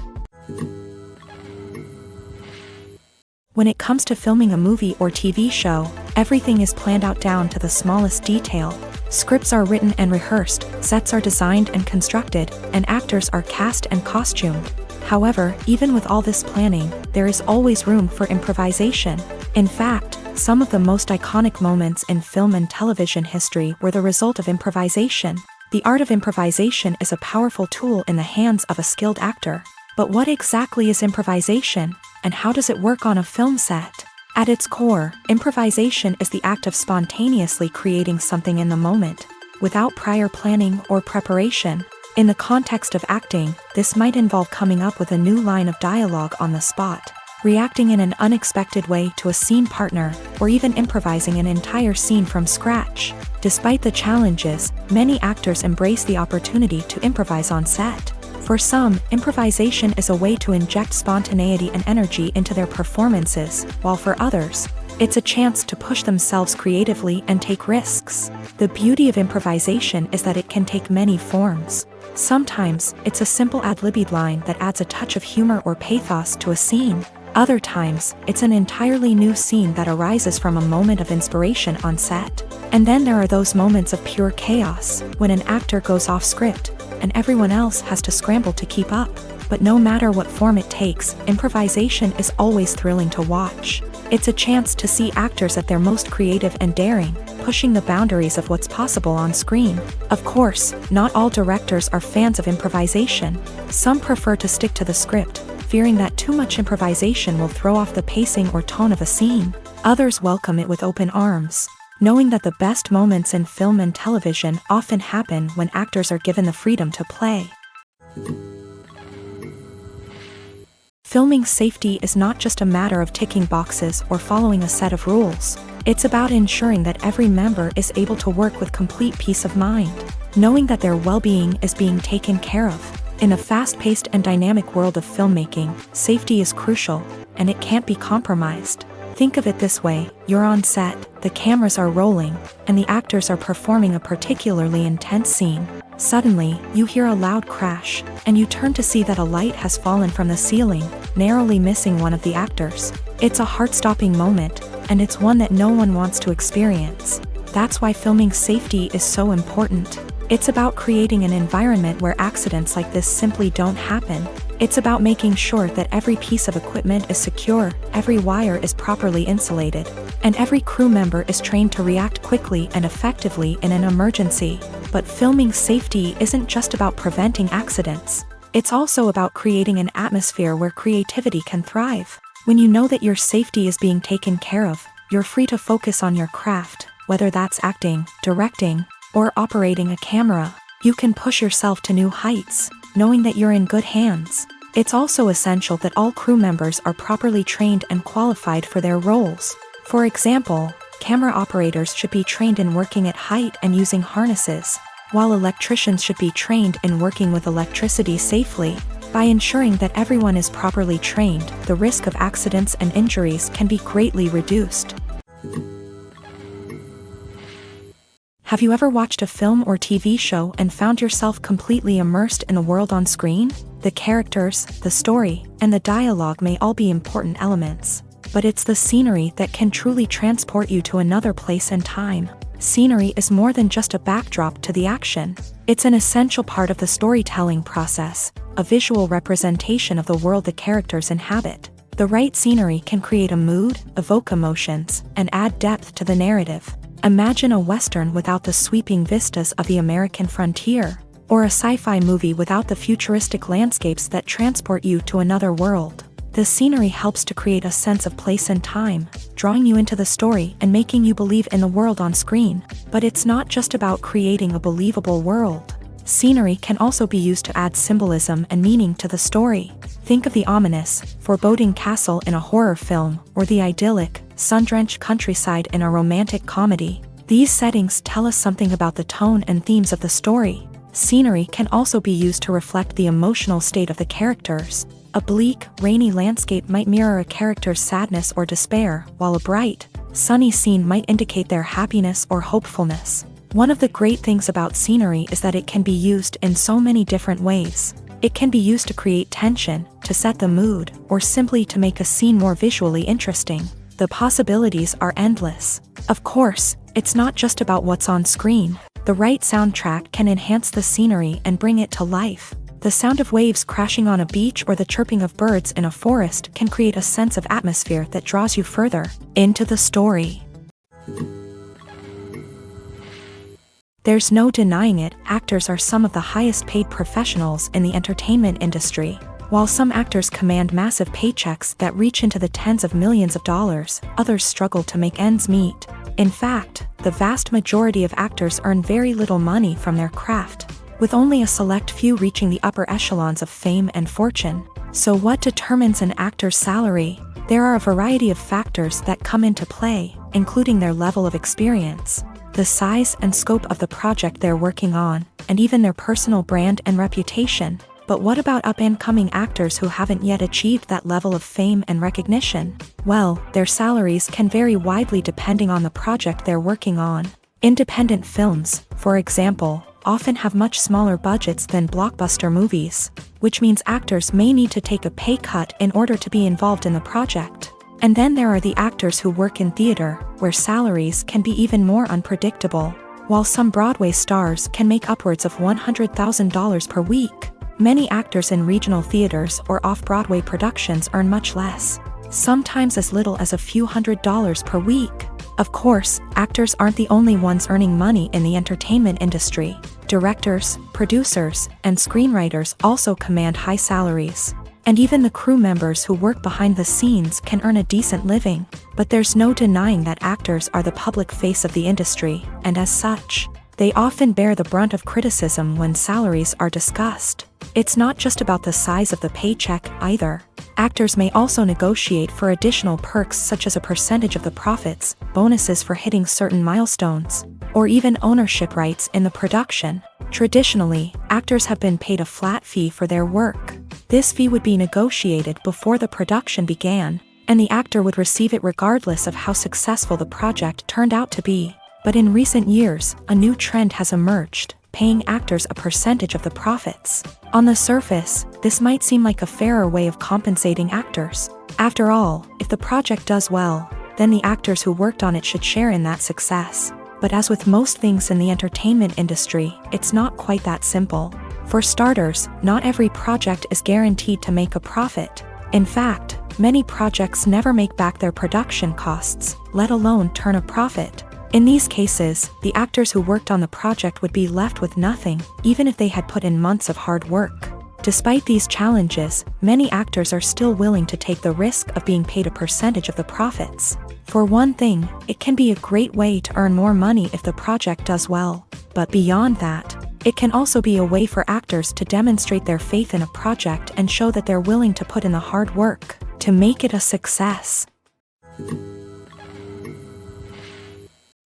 When it comes to filming a movie or TV show, everything is planned out down to the smallest detail. Scripts are written and rehearsed, sets are designed and constructed, and actors are cast and costumed. However, even with all this planning, there is always room for improvisation. In fact, some of the most iconic moments in film and television history were the result of improvisation. The art of improvisation is a powerful tool in the hands of a skilled actor. But what exactly is improvisation, and how does it work on a film set? At its core, improvisation is the act of spontaneously creating something in the moment, without prior planning or preparation. In the context of acting, this might involve coming up with a new line of dialogue on the spot, reacting in an unexpected way to a scene partner, or even improvising an entire scene from scratch. Despite the challenges, many actors embrace the opportunity to improvise on set. For some, improvisation is a way to inject spontaneity and energy into their performances, while for others, it's a chance to push themselves creatively and take risks. The beauty of improvisation is that it can take many forms. Sometimes, it's a simple ad-libbed line that adds a touch of humor or pathos to a scene. Other times, it's an entirely new scene that arises from a moment of inspiration on set. And then there are those moments of pure chaos, when an actor goes off script, and everyone else has to scramble to keep up. But no matter what form it takes, improvisation is always thrilling to watch. It's a chance to see actors at their most creative and daring, pushing the boundaries of what's possible on screen. Of course, not all directors are fans of improvisation. Some prefer to stick to the script, fearing that too much improvisation will throw off the pacing or tone of a scene. Others welcome it with open arms, knowing that the best moments in film and television often happen when actors are given the freedom to play. Filming safety is not just a matter of ticking boxes or following a set of rules. It's about ensuring that every member is able to work with complete peace of mind, knowing that their well-being is being taken care of. In a fast-paced and dynamic world of filmmaking, safety is crucial, and it can't be compromised. Think of it this way: you're on set, the cameras are rolling, and the actors are performing a particularly intense scene. Suddenly, you hear a loud crash, and you turn to see that a light has fallen from the ceiling, narrowly missing one of the actors. It's a heart-stopping moment, and it's one that no one wants to experience. That's why filming safety is so important. It's about creating an environment where accidents like this simply don't happen. It's about making sure that every piece of equipment is secure, every wire is properly insulated, and every crew member is trained to react quickly and effectively in an emergency. But filming safety isn't just about preventing accidents. It's also about creating an atmosphere where creativity can thrive. When you know that your safety is being taken care of, you're free to focus on your craft, whether that's acting, directing, or operating a camera. You can push yourself to new heights, knowing that you're in good hands. It's also essential that all crew members are properly trained and qualified for their roles. For example, camera operators should be trained in working at height and using harnesses, while electricians should be trained in working with electricity safely. By ensuring that everyone is properly trained, the risk of accidents and injuries can be greatly reduced. Have you ever watched a film or TV show and found yourself completely immersed in the world on screen? The characters, the story, and the dialogue may all be important elements, but it's the scenery that can truly transport you to another place and time. Scenery is more than just a backdrop to the action. It's an essential part of the storytelling process, a visual representation of the world the characters inhabit. The right scenery can create a mood, evoke emotions, and add depth to the narrative. Imagine a Western without the sweeping vistas of the American frontier, or a sci-fi movie without the futuristic landscapes that transport you to another world. The scenery helps to create a sense of place and time, drawing you into the story and making you believe in the world on screen. But it's not just about creating a believable world. Scenery can also be used to add symbolism and meaning to the story. Think of the ominous, foreboding castle in a horror film, or the idyllic, sun-drenched countryside in a romantic comedy. These settings tell us something about the tone and themes of the story. Scenery can also be used to reflect the emotional state of the characters. A bleak, rainy landscape might mirror a character's sadness or despair, while a bright, sunny scene might indicate their happiness or hopefulness. One of the great things about scenery is that it can be used in so many different ways. It can be used to create tension, to set the mood, or simply to make a scene more visually interesting. The possibilities are endless. Of course, it's not just about what's on screen. The right soundtrack can enhance the scenery and bring it to life. The sound of waves crashing on a beach or the chirping of birds in a forest can create a sense of atmosphere that draws you further into the story. There's no denying it, actors are some of the highest paid professionals in the entertainment industry. While some actors command massive paychecks that reach into the tens of millions of dollars, others struggle to make ends meet. In fact, the vast majority of actors earn very little money from their craft, with only a select few reaching the upper echelons of fame and fortune. So what determines an actor's salary? There are a variety of factors that come into play, including their level of experience, the size and scope of the project they're working on, and even their personal brand and reputation. But what about up-and-coming actors who haven't yet achieved that level of fame and recognition? Well, their salaries can vary widely depending on the project they're working on. Independent films, for example, often have much smaller budgets than blockbuster movies, which means actors may need to take a pay cut in order to be involved in the project. And then there are the actors who work in theater, where salaries can be even more unpredictable. While some Broadway stars can make upwards of $100,000 per week, many actors in regional theaters or off-Broadway productions earn much less, sometimes as little as a few $100s per week. Of course, actors aren't the only ones earning money in the entertainment industry. Directors, producers, and screenwriters also command high salaries. And even the crew members who work behind the scenes can earn a decent living. But there's no denying that actors are the public face of the industry, and as such, They often bear the brunt of criticism when salaries are discussed. It's not just about the size of the paycheck either. Actors may also negotiate for additional perks such as a percentage of the profits, bonuses for hitting certain milestones, or even ownership rights in the production. Traditionally, actors have been paid a flat fee for their work. This fee would be negotiated before the production began, and the actor would receive it regardless of how successful the project turned out to be. But in recent years, a new trend has emerged, paying actors a percentage of the profits. On the surface, this might seem like a fairer way of compensating actors. After all, if the project does well, then the actors who worked on it should share in that success. But as with most things in the entertainment industry, it's not quite that simple. For starters, not every project is guaranteed to make a profit. In fact, many projects never make back their production costs, let alone turn a profit. In these cases, the actors who worked on the project would be left with nothing, even if they had put in months of hard work. Despite these challenges, many actors are still willing to take the risk of being paid a percentage of the profits. For one thing, it can be a great way to earn more money if the project does well. But beyond that, it can also be a way for actors to demonstrate their faith in a project and show that they're willing to put in the hard work to make it a success.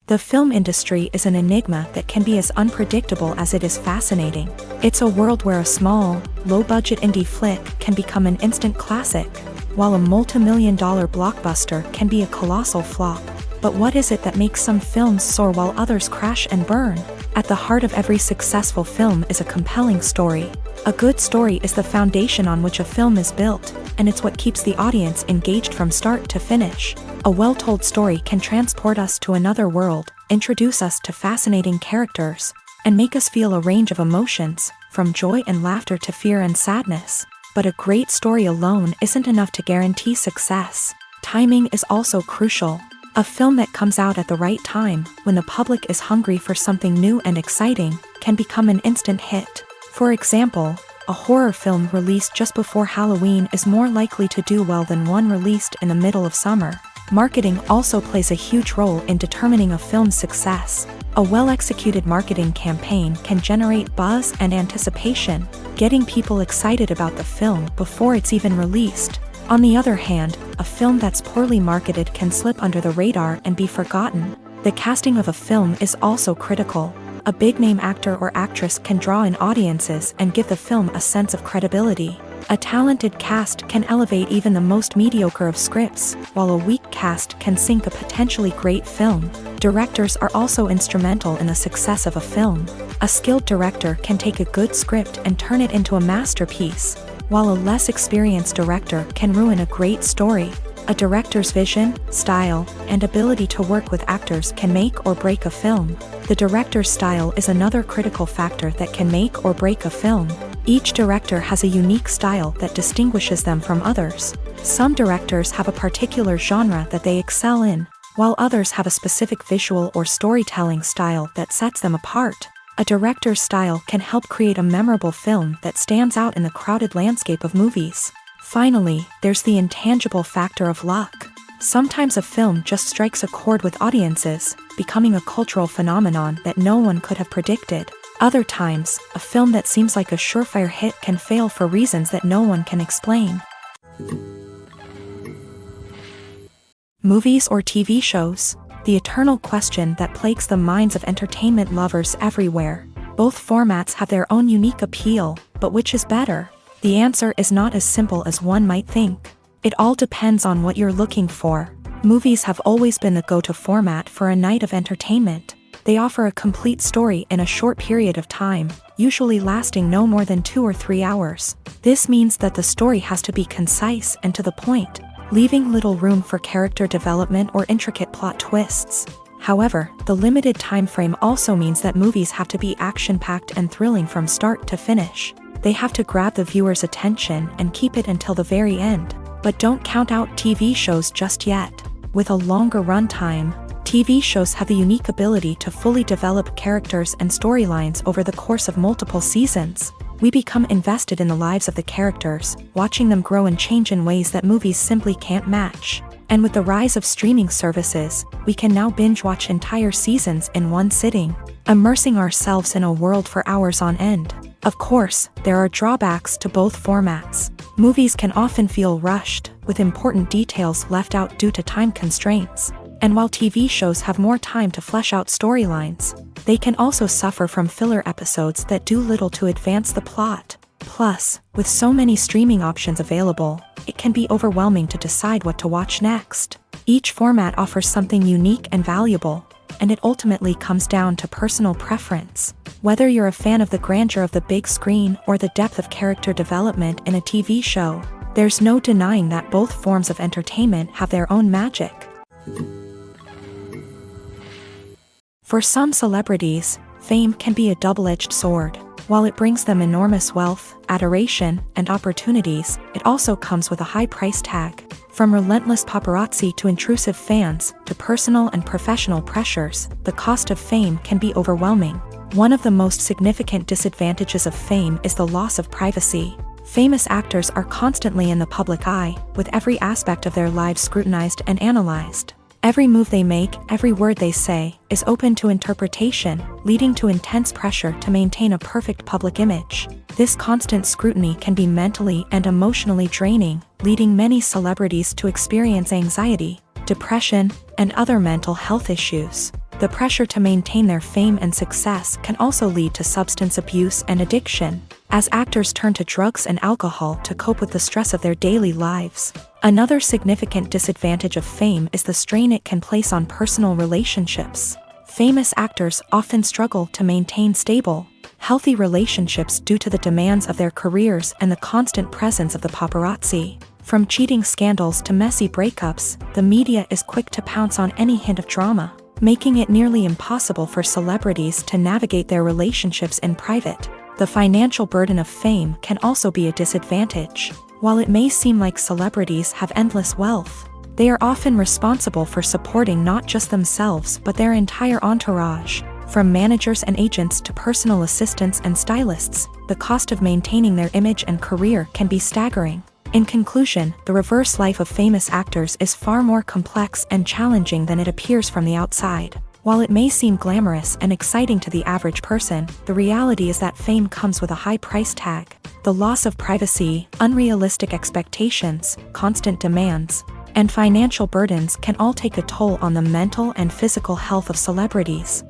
The film industry is an enigma that can be as unpredictable as it is fascinating. It's a world where a small, low-budget indie flick can become an instant classic, while a multi-million-dollar blockbuster can be a colossal flop. But what is it that makes some films soar while others crash and burn? At the heart of every successful film is a compelling story. A good story is the foundation on which a film is built, and it's what keeps the audience engaged from start to finish. A well-told story can transport us to another world, introduce us to fascinating characters, and make us feel a range of emotions, from joy and laughter to fear and sadness. But a great story alone isn't enough to guarantee success. Timing is also crucial. A film that comes out at the right time, when the public is hungry for something new and exciting, can become an instant hit. For example, a horror film released just before Halloween is more likely to do well than one released in the middle of summer. Marketing also plays a huge role in determining a film's success. A well-executed marketing campaign can generate buzz and anticipation, getting people excited about the film before it's even released. On the other hand, a film that's poorly marketed can slip under the radar and be forgotten. The casting of a film is also critical. A big-name actor or actress can draw in audiences and give the film a sense of credibility. A talented cast can elevate even the most mediocre of scripts, while a weak cast can sink a potentially great film. Directors are also instrumental in the success of a film. A skilled director can take a good script and turn it into a masterpiece, while a less experienced director can ruin a great story. A director's vision, style, and ability to work with actors can make or break a film. The director's style is another critical factor that can make or break a film. Each director has a unique style that distinguishes them from others. Some directors have a particular genre that they excel in, while others have a specific visual or storytelling style that sets them apart. A director's style can help create a memorable film that stands out in the crowded landscape of movies. Finally, there's the intangible factor of luck. Sometimes a film just strikes a chord with audiences, becoming a cultural phenomenon that no one could have predicted. Other times, a film that seems like a surefire hit can fail for reasons that no one can explain. Movies or TV shows? The eternal question that plagues the minds of entertainment lovers everywhere. Both formats have their own unique appeal, but which is better? The answer is not as simple as one might think. It all depends on what you're looking for. Movies have always been the go-to format for a night of entertainment. They offer a complete story in a short period of time, usually lasting no more than 2 or 3 hours. This means that the story has to be concise and to the point, leaving little room for character development or intricate plot twists. However, the limited time frame also means that movies have to be action-packed and thrilling from start to finish. They have to grab the viewer's attention and keep it until the very end. But don't count out TV shows just yet. With a longer runtime, TV shows have the unique ability to fully develop characters and storylines over the course of multiple seasons. We become invested in the lives of the characters, watching them grow and change in ways that movies simply can't match. And with the rise of streaming services, we can now binge-watch entire seasons in one sitting, immersing ourselves in a world for hours on end. Of course, there are drawbacks to both formats. Movies can often feel rushed, with important details left out due to time constraints. And while TV shows have more time to flesh out storylines, they can also suffer from filler episodes that do little to advance the plot. Plus, with so many streaming options available, it can be overwhelming to decide what to watch next. Each format offers something unique and valuable, and it ultimately comes down to personal preference. Whether you're a fan of the grandeur of the big screen or the depth of character development in a TV show, there's no denying that both forms of entertainment have their own magic. For some celebrities, fame can be a double-edged sword. While it brings them enormous wealth, adoration, and opportunities, it also comes with a high price tag. From relentless paparazzi to intrusive fans, to personal and professional pressures, the cost of fame can be overwhelming. One of the most significant disadvantages of fame is the loss of privacy. Famous actors are constantly in the public eye, with every aspect of their lives scrutinized and analyzed. Every move they make, every word they say, is open to interpretation, leading to intense pressure to maintain a perfect public image. This constant scrutiny can be mentally and emotionally draining, leading many celebrities to experience anxiety, depression, and other mental health issues. The pressure to maintain their fame and success can also lead to substance abuse and addiction, as actors turn to drugs and alcohol to cope with the stress of their daily lives. Another significant disadvantage of fame is the strain it can place on personal relationships. Famous actors often struggle to maintain stable, healthy relationships due to the demands of their careers and the constant presence of the paparazzi. From cheating scandals to messy breakups, the media is quick to pounce on any hint of drama, making it nearly impossible for celebrities to navigate their relationships in private. The financial burden of fame can also be a disadvantage. While it may seem like celebrities have endless wealth, they are often responsible for supporting not just themselves but their entire entourage. From managers and agents to personal assistants and stylists, the cost of maintaining their image and career can be staggering. In conclusion, the reverse life of famous actors is far more complex and challenging than it appears from the outside. While it may seem glamorous and exciting to the average person, the reality is that fame comes with a high price tag. The loss of privacy, unrealistic expectations, constant demands, and financial burdens can all take a toll on the mental and physical health of celebrities.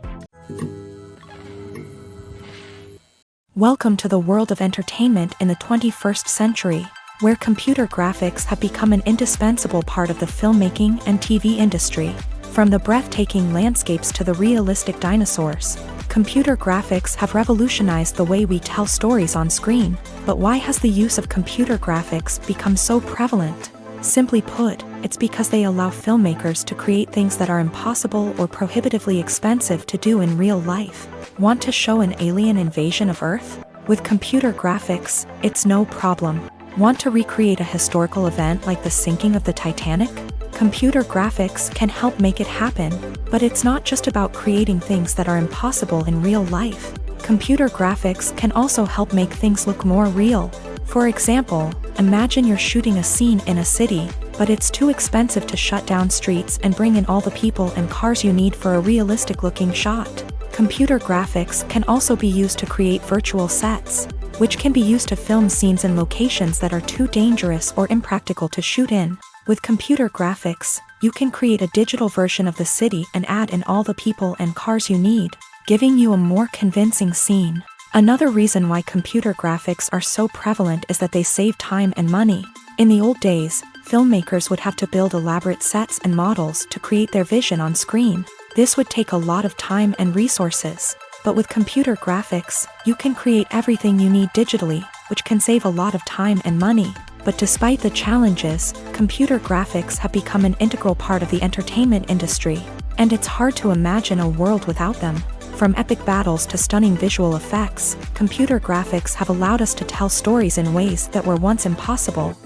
Welcome to the world of entertainment in the 21st century, where computer graphics have become an indispensable part of the filmmaking and TV industry. From the breathtaking landscapes to the realistic dinosaurs, computer graphics have revolutionized the way we tell stories on screen. But why has the use of computer graphics become so prevalent? Simply put, it's because they allow filmmakers to create things that are impossible or prohibitively expensive to do in real life. Want to show an alien invasion of Earth? With computer graphics, it's no problem. Want to recreate a historical event like the sinking of the Titanic? Computer graphics can help make it happen, but it's not just about creating things that are impossible in real life. Computer graphics can also help make things look more real. For example, imagine you're shooting a scene in a city, but it's too expensive to shut down streets and bring in all the people and cars you need for a realistic-looking shot. Computer graphics can also be used to create virtual sets, which can be used to film scenes in locations that are too dangerous or impractical to shoot in. With computer graphics, you can create a digital version of the city and add in all the people and cars you need, giving you a more convincing scene. Another reason why computer graphics are so prevalent is that they save time and money. In the old days, filmmakers would have to build elaborate sets and models to create their vision on screen. This would take a lot of time and resources. But with computer graphics, you can create everything you need digitally, which can save a lot of time and money. But despite the challenges, computer graphics have become an integral part of the entertainment industry, and it's hard to imagine a world without them. From epic battles to stunning visual effects, computer graphics have allowed us to tell stories in ways that were once impossible.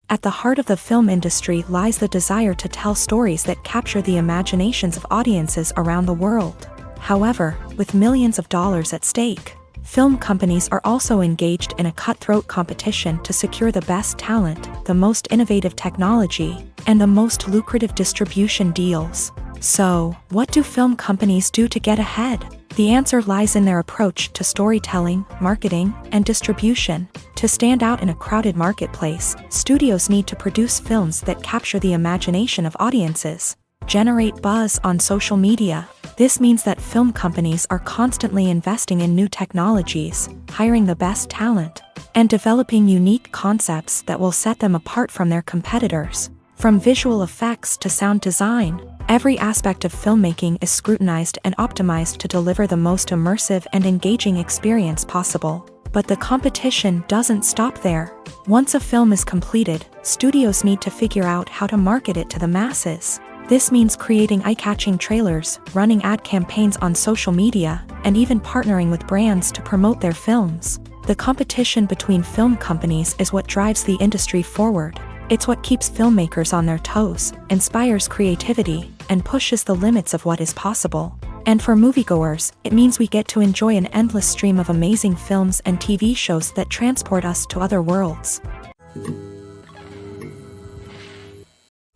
At the heart of the film industry lies the desire to tell stories that capture the imaginations of audiences around the world. However, with millions of dollars at stake, Film companies are also engaged in a cutthroat competition to secure the best talent, the most innovative technology, and the most lucrative distribution deals. So, what do film companies do to get ahead? The answer lies in their approach to storytelling, marketing, and distribution. To stand out in a crowded marketplace, studios need to produce films that capture the imagination of audiences, generate buzz on social media. This means that film companies are constantly investing in new technologies, hiring the best talent, and developing unique concepts that will set them apart from their competitors. From visual effects to sound design, every aspect of filmmaking is scrutinized and optimized to deliver the most immersive and engaging experience possible. But the competition doesn't stop there. Once a film is completed, studios need to figure out how to market it to the masses. This means creating eye-catching trailers, running ad campaigns on social media, and even partnering with brands to promote their films. The competition between film companies is what drives the industry forward. It's what keeps filmmakers on their toes, inspires creativity, and pushes the limits of what is possible. And for moviegoers, it means we get to enjoy an endless stream of amazing films and TV shows that transport us to other worlds.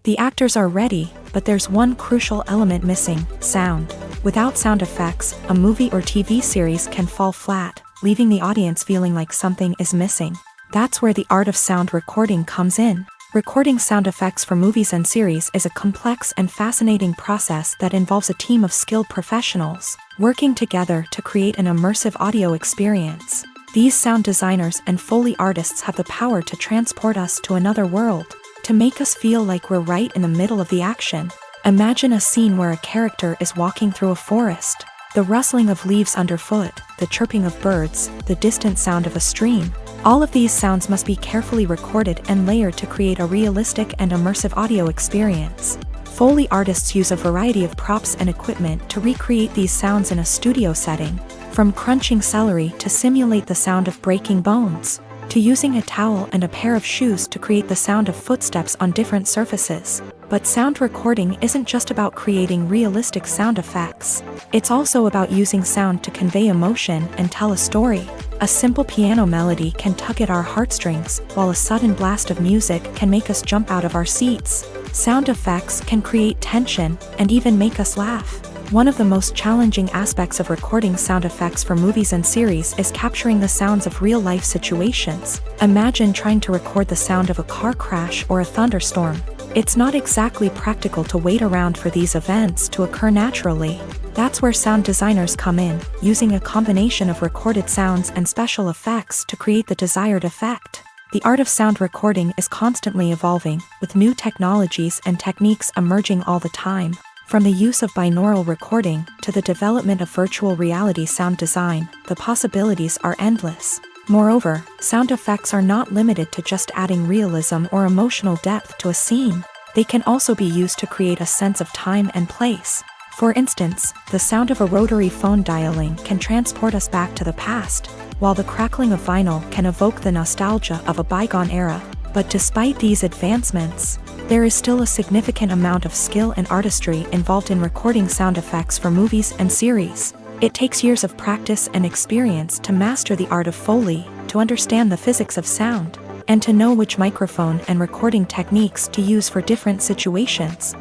The actors are ready, but there's one crucial element missing: sound. Without sound effects, a movie or TV series can fall flat, leaving the audience feeling like something is missing. That's where the art of sound recording comes in. Recording sound effects for movies and series is a complex and fascinating process that involves a team of skilled professionals working together to create an immersive audio experience. These sound designers and Foley artists have the power to transport us to another world, to make us feel like we're right in the middle of the action. Imagine a scene where a character is walking through a forest. The rustling of leaves underfoot, the chirping of birds, the distant sound of a stream. All of these sounds must be carefully recorded and layered to create a realistic and immersive audio experience. Foley artists use a variety of props and equipment to recreate these sounds in a studio setting, from crunching celery to simulate the sound of breaking bones, to using a towel and a pair of shoes to create the sound of footsteps on different surfaces. But sound recording isn't just about creating realistic sound effects. It's also about using sound to convey emotion and tell a story. A simple piano melody can tug at our heartstrings, while a sudden blast of music can make us jump out of our seats. Sound effects can create tension and even make us laugh. One of the most challenging aspects of recording sound effects for movies and series is capturing the sounds of real-life situations. Imagine trying to record the sound of a car crash or a thunderstorm. It's not exactly practical to wait around for these events to occur naturally. That's where sound designers come in, using a combination of recorded sounds and special effects to create the desired effect. The art of sound recording is constantly evolving, with new technologies and techniques emerging all the time. From the use of binaural recording to the development of virtual reality sound design, the possibilities are endless. Moreover, sound effects are not limited to just adding realism or emotional depth to a scene. They can also be used to create a sense of time and place. For instance, the sound of a rotary phone dialing can transport us back to the past, while the crackling of vinyl can evoke the nostalgia of a bygone era. But despite these advancements, there is still a significant amount of skill and artistry involved in recording sound effects for movies and series. It takes years of practice and experience to master the art of Foley, to understand the physics of sound, and to know which microphone and recording techniques to use for different situations.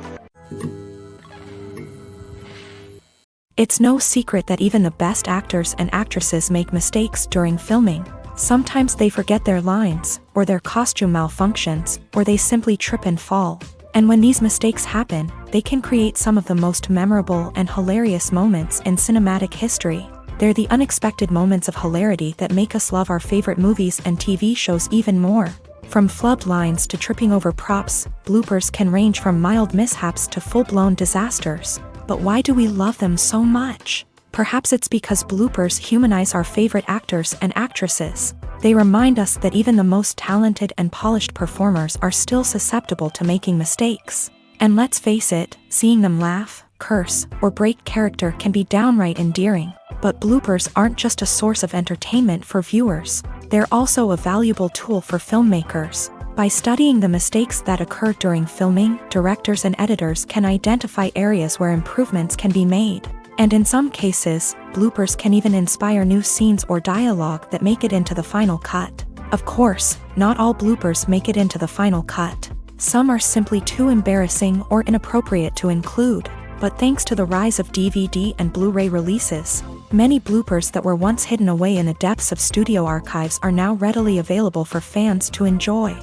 It's no secret that even the best actors and actresses make mistakes during filming. Sometimes they forget their lines, or their costume malfunctions, or they simply trip and fall. And when these mistakes happen, they can create some of the most memorable and hilarious moments in cinematic history. They're the unexpected moments of hilarity that make us love our favorite movies and TV shows even more. From flubbed lines to tripping over props, bloopers can range from mild mishaps to full-blown disasters. But why do we love them so much? Perhaps it's because bloopers humanize our favorite actors and actresses. They remind us that even the most talented and polished performers are still susceptible to making mistakes. And let's face it, seeing them laugh, curse, or break character can be downright endearing. But bloopers aren't just a source of entertainment for viewers. They're also a valuable tool for filmmakers. By studying the mistakes that occur during filming, directors and editors can identify areas where improvements can be made. And in some cases, bloopers can even inspire new scenes or dialogue that make it into the final cut. Of course, not all bloopers make it into the final cut. Some are simply too embarrassing or inappropriate to include. But thanks to the rise of DVD and Blu-ray releases, many bloopers that were once hidden away in the depths of studio archives are now readily available for fans to enjoy.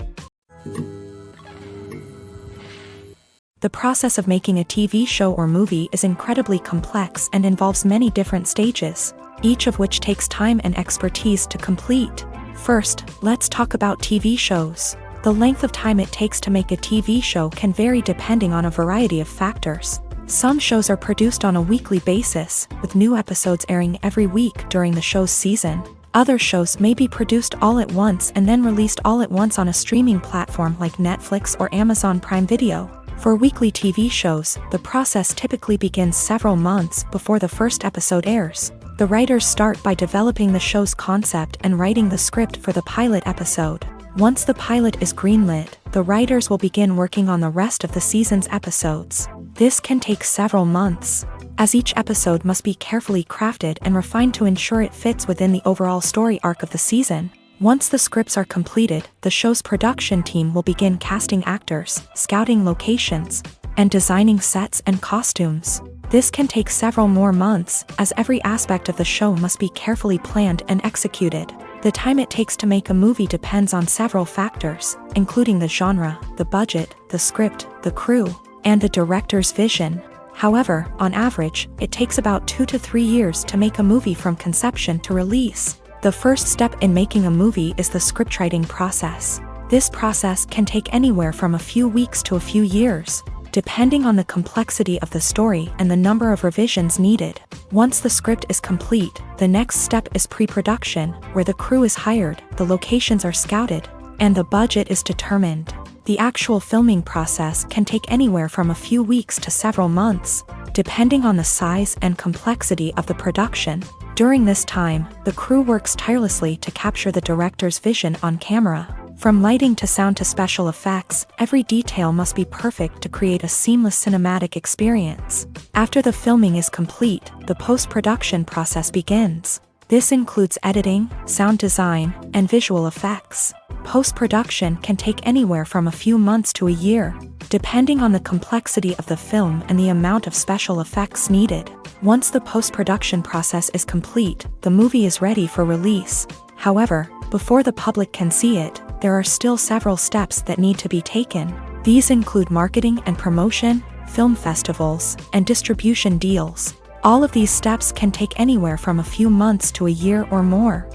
The process of making a TV show or movie is incredibly complex and involves many different stages, each of which takes time and expertise to complete. First, let's talk about TV shows. The length of time it takes to make a TV show can vary depending on a variety of factors. Some shows are produced on a weekly basis, with new episodes airing every week during the show's season. Other shows may be produced all at once and then released all at once on a streaming platform like Netflix or Amazon Prime Video. For weekly TV shows, the process typically begins several months before the first episode airs. The writers start by developing the show's concept and writing the script for the pilot episode. Once the pilot is greenlit, the writers will begin working on the rest of the season's episodes. This can take several months, as each episode must be carefully crafted and refined to ensure it fits within the overall story arc of the season. Once the scripts are completed, the show's production team will begin casting actors, scouting locations, and designing sets and costumes. This can take several more months, as every aspect of the show must be carefully planned and executed. The time it takes to make a movie depends on several factors, including the genre, the budget, the script, the crew, and the director's vision. However, on average, it takes about 2 to 3 years to make a movie from conception to release. The first step in making a movie is the scriptwriting process. This process can take anywhere from a few weeks to a few years, depending on the complexity of the story and the number of revisions needed. Once the script is complete, the next step is pre-production, where the crew is hired, the locations are scouted, and the budget is determined. The actual filming process can take anywhere from a few weeks to several months, depending on the size and complexity of the production. During this time, the crew works tirelessly to capture the director's vision on camera. From lighting to sound to special effects, every detail must be perfect to create a seamless cinematic experience. After the filming is complete, the post-production process begins. This includes editing, sound design, and visual effects. Post-production can take anywhere from a few months to a year, depending on the complexity of the film and the amount of special effects needed. Once the post-production process is complete, the movie is ready for release. However, before the public can see it, there are still several steps that need to be taken. These include marketing and promotion, film festivals, and distribution deals. All of these steps can take anywhere from a few months to a year or more.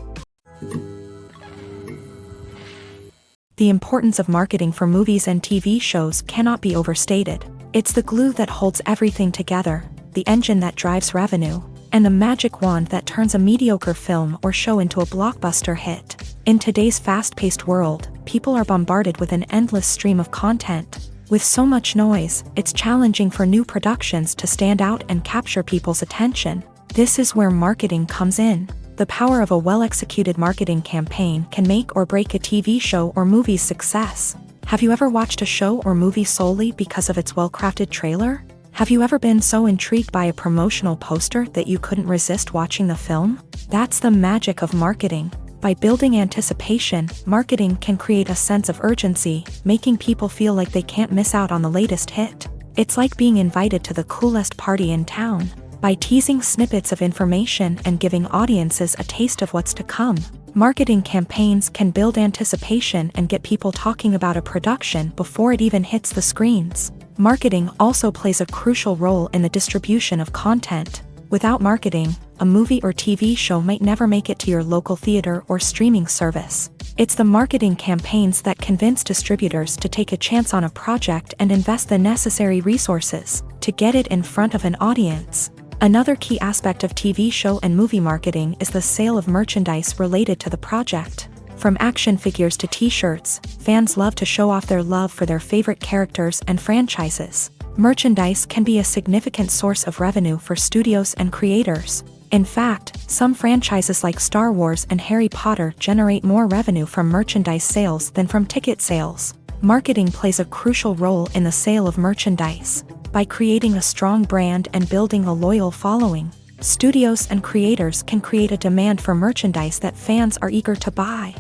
The importance of marketing for movies and TV shows cannot be overstated. It's the glue that holds everything together, the engine that drives revenue, and the magic wand that turns a mediocre film or show into a blockbuster hit. In today's fast-paced world, people are bombarded with an endless stream of content. With so much noise, it's challenging for new productions to stand out and capture people's attention. This is where marketing comes in. The power of a well-executed marketing campaign can make or break a TV show or movie's success. Have you ever watched a show or movie solely because of its well-crafted trailer? Have you ever been so intrigued by a promotional poster that you couldn't resist watching the film? That's the magic of marketing. By building anticipation, marketing can create a sense of urgency, making people feel like they can't miss out on the latest hit. It's like being invited to the coolest party in town. By teasing snippets of information and giving audiences a taste of what's to come, marketing campaigns can build anticipation and get people talking about a production before it even hits the screens. Marketing also plays a crucial role in the distribution of content. Without marketing, a movie or TV show might never make it to your local theater or streaming service. It's the marketing campaigns that convince distributors to take a chance on a project and invest the necessary resources to get it in front of an audience. Another key aspect of TV show and movie marketing is the sale of merchandise related to the project. From action figures to t-shirts, fans love to show off their love for their favorite characters and franchises. Merchandise can be a significant source of revenue for studios and creators. In fact, some franchises like Star Wars and Harry Potter generate more revenue from merchandise sales than from ticket sales. Marketing plays a crucial role in the sale of merchandise. By creating a strong brand and building a loyal following, studios and creators can create a demand for merchandise that fans are eager to buy.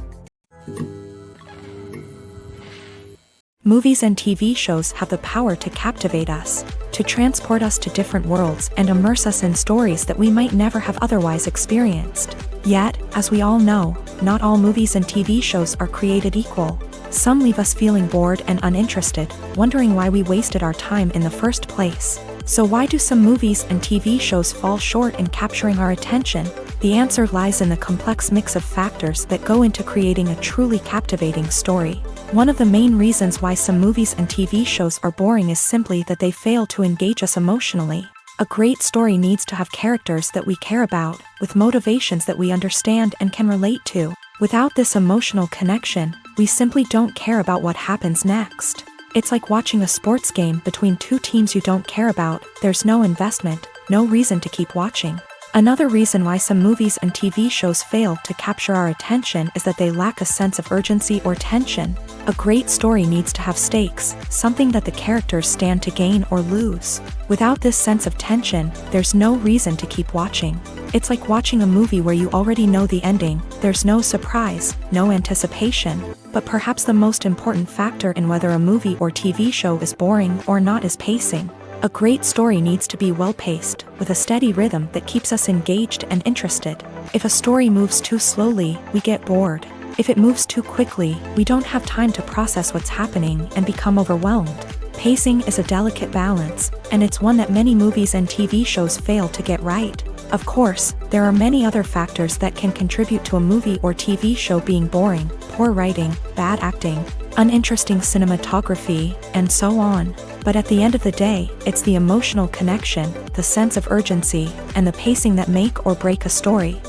Movies and TV shows have the power to captivate us, to transport us to different worlds and immerse us in stories that we might never have otherwise experienced. Yet, as we all know, not all movies and TV shows are created equal. Some leave us feeling bored and uninterested, wondering why we wasted our time in the first place. So why do some movies and TV shows fall short in capturing our attention? The answer lies in the complex mix of factors that go into creating a truly captivating story. One of the main reasons why some movies and TV shows are boring is simply that they fail to engage us emotionally. A great story needs to have characters that we care about, with motivations that we understand and can relate to. Without this emotional connection, we simply don't care about what happens next. It's like watching a sports game between two teams you don't care about. There's no investment, no reason to keep watching. Another reason why some movies and TV shows fail to capture our attention is that they lack a sense of urgency or tension. A great story needs to have stakes, something that the characters stand to gain or lose. Without this sense of tension, there's no reason to keep watching. It's like watching a movie where you already know the ending. There's no surprise, no anticipation. But perhaps the most important factor in whether a movie or TV show is boring or not is pacing. A great story needs to be well-paced, with a steady rhythm that keeps us engaged and interested. If a story moves too slowly, we get bored. If it moves too quickly, we don't have time to process what's happening and become overwhelmed. Pacing is a delicate balance, and it's one that many movies and TV shows fail to get right. Of course, there are many other factors that can contribute to a movie or TV show being boring: poor writing, bad acting, uninteresting cinematography, and so on. But at the end of the day, it's the emotional connection, the sense of urgency, and the pacing that make or break a story.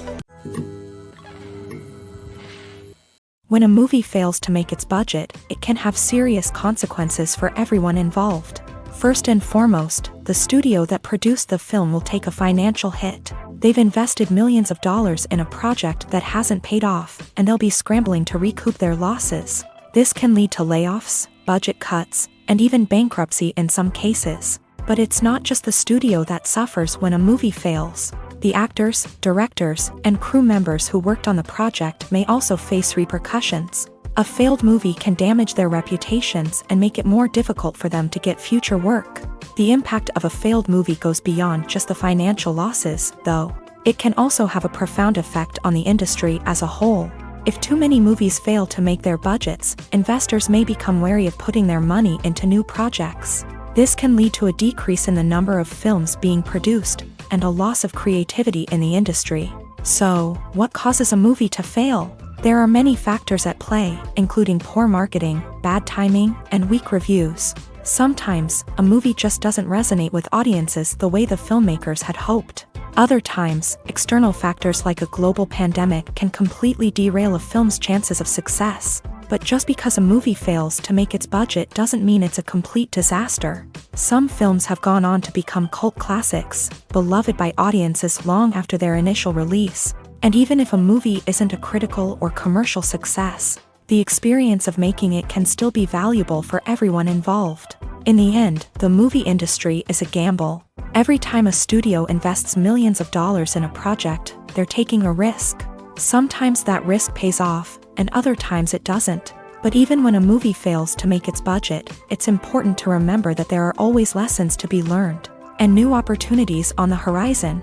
When a movie fails to make its budget, it can have serious consequences for everyone involved. First and foremost, the studio that produced the film will take a financial hit. They've invested millions of dollars in a project that hasn't paid off, and they'll be scrambling to recoup their losses. This can lead to layoffs, budget cuts, and even bankruptcy in some cases. But it's not just the studio that suffers when a movie fails. The actors, directors, and crew members who worked on the project may also face repercussions. A failed movie can damage their reputations and make it more difficult for them to get future work. The impact of a failed movie goes beyond just the financial losses, though. It can also have a profound effect on the industry as a whole. If too many movies fail to make their budgets, investors may become wary of putting their money into new projects. This can lead to a decrease in the number of films being produced, and a loss of creativity in the industry. So, what causes a movie to fail? There are many factors at play, including poor marketing, bad timing, and weak reviews. Sometimes, a movie just doesn't resonate with audiences the way the filmmakers had hoped. Other times, external factors like a global pandemic can completely derail a film's chances of success. But just because a movie fails to make its budget doesn't mean it's a complete disaster. Some films have gone on to become cult classics, beloved by audiences long after their initial release. And even if a movie isn't a critical or commercial success, the experience of making it can still be valuable for everyone involved. In the end, the movie industry is a gamble. Every time a studio invests millions of dollars in a project, they're taking a risk. Sometimes that risk pays off, and other times it doesn't. But even when a movie fails to make its budget, it's important to remember that there are always lessons to be learned, and new opportunities on the horizon.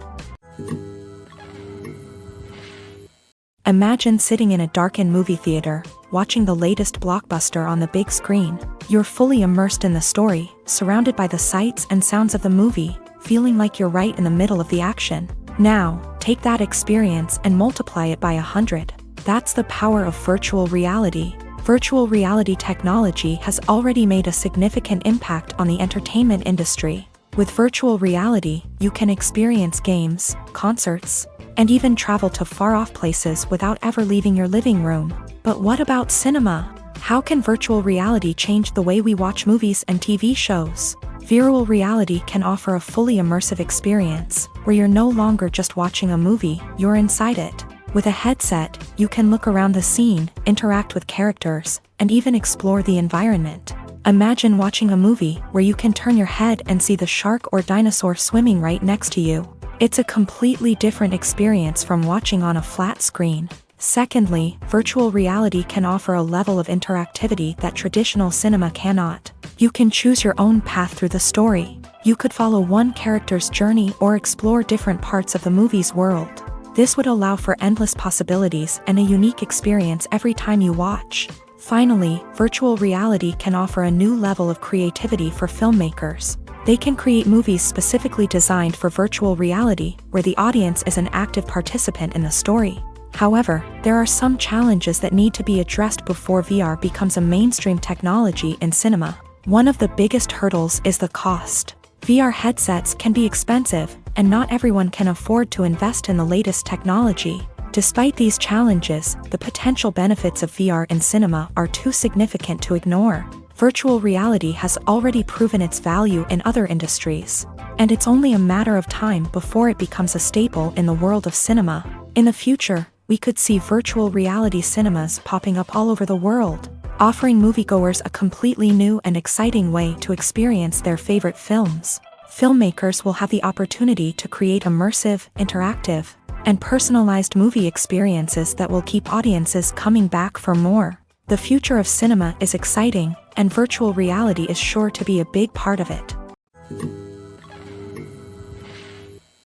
Imagine sitting in a darkened movie theater, watching the latest blockbuster on the big screen. You're fully immersed in the story, surrounded by the sights and sounds of the movie, feeling like you're right in the middle of the action. Now, take that experience and multiply it by 100. That's the power of virtual reality. Virtual reality technology has already made a significant impact on the entertainment industry. With virtual reality, you can experience games, concerts, and even travel to far-off places without ever leaving your living room. But what about cinema? How can virtual reality change the way we watch movies and TV shows? Virtual reality can offer a fully immersive experience, where you're no longer just watching a movie, you're inside it. With a headset, you can look around the scene, interact with characters, and even explore the environment. Imagine watching a movie where you can turn your head and see the shark or dinosaur swimming right next to you. It's a completely different experience from watching on a flat screen. Secondly, virtual reality can offer a level of interactivity that traditional cinema cannot. You can choose your own path through the story. You could follow one character's journey or explore different parts of the movie's world. This would allow for endless possibilities and a unique experience every time you watch. Finally, virtual reality can offer a new level of creativity for filmmakers. They can create movies specifically designed for virtual reality, where the audience is an active participant in the story. However, there are some challenges that need to be addressed before VR becomes a mainstream technology in cinema. One of the biggest hurdles is the cost. VR headsets can be expensive, and not everyone can afford to invest in the latest technology. Despite these challenges, the potential benefits of VR in cinema are too significant to ignore. Virtual reality has already proven its value in other industries, and it's only a matter of time before it becomes a staple in the world of cinema. In the future, we could see virtual reality cinemas popping up all over the world, offering moviegoers a completely new and exciting way to experience their favorite films. Filmmakers will have the opportunity to create immersive, interactive, and personalized movie experiences that will keep audiences coming back for more. The future of cinema is exciting, and virtual reality is sure to be a big part of it.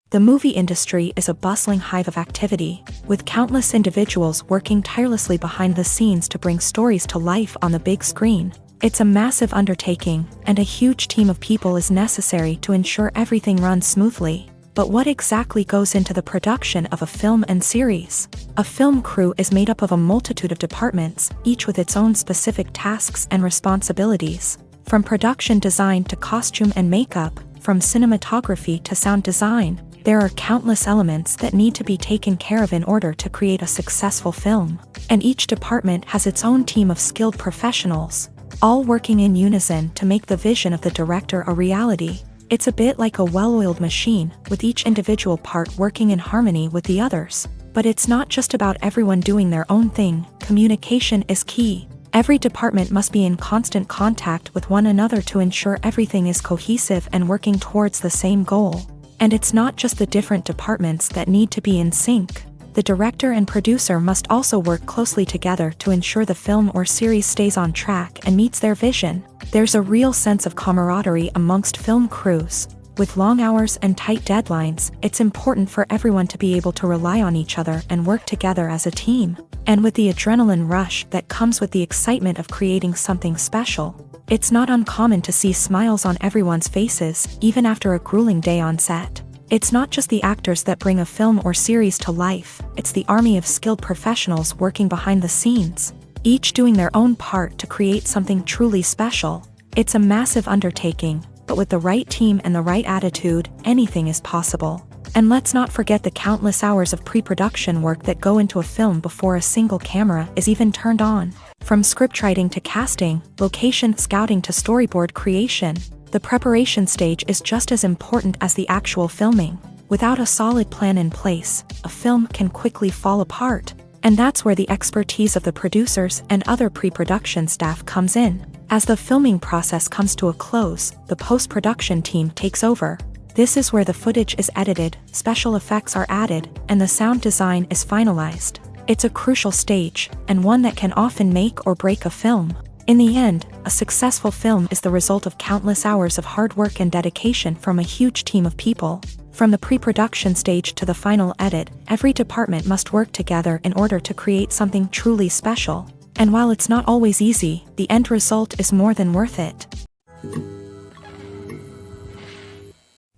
The movie industry is a bustling hive of activity, with countless individuals working tirelessly behind the scenes to bring stories to life on the big screen. It's a massive undertaking, and a huge team of people is necessary to ensure everything runs smoothly. But what exactly goes into the production of a film and series? A film crew is made up of a multitude of departments, each with its own specific tasks and responsibilities. From production design to costume and makeup, from cinematography to sound design, there are countless elements that need to be taken care of in order to create a successful film. And each department has its own team of skilled professionals, all working in unison to make the vision of the director a reality. It's a bit like a well-oiled machine, with each individual part working in harmony with the others. But it's not just about everyone doing their own thing. Communication is key. Every department must be in constant contact with one another to ensure everything is cohesive and working towards the same goal. And it's not just the different departments that need to be in sync. The director and producer must also work closely together to ensure the film or series stays on track and meets their vision. There's a real sense of camaraderie amongst film crews. With long hours and tight deadlines, it's important for everyone to be able to rely on each other and work together as a team. And with the adrenaline rush that comes with the excitement of creating something special, it's not uncommon to see smiles on everyone's faces, even after a grueling day on set. It's not just the actors that bring a film or series to life, it's the army of skilled professionals working behind the scenes, each doing their own part to create something truly special. It's a massive undertaking, but with the right team and the right attitude, anything is possible. And let's not forget the countless hours of pre-production work that go into a film before a single camera is even turned on. From scriptwriting to casting, location scouting to storyboard creation, the preparation stage is just as important as the actual filming. Without a solid plan in place, a film can quickly fall apart. And that's where the expertise of the producers and other pre-production staff comes in. As the filming process comes to a close, the post-production team takes over. This is where the footage is edited, special effects are added, and the sound design is finalized. It's a crucial stage, and one that can often make or break a film. In the end, a successful film is the result of countless hours of hard work and dedication from a huge team of people. From the pre-production stage to the final edit, every department must work together in order to create something truly special. And while it's not always easy, the end result is more than worth it.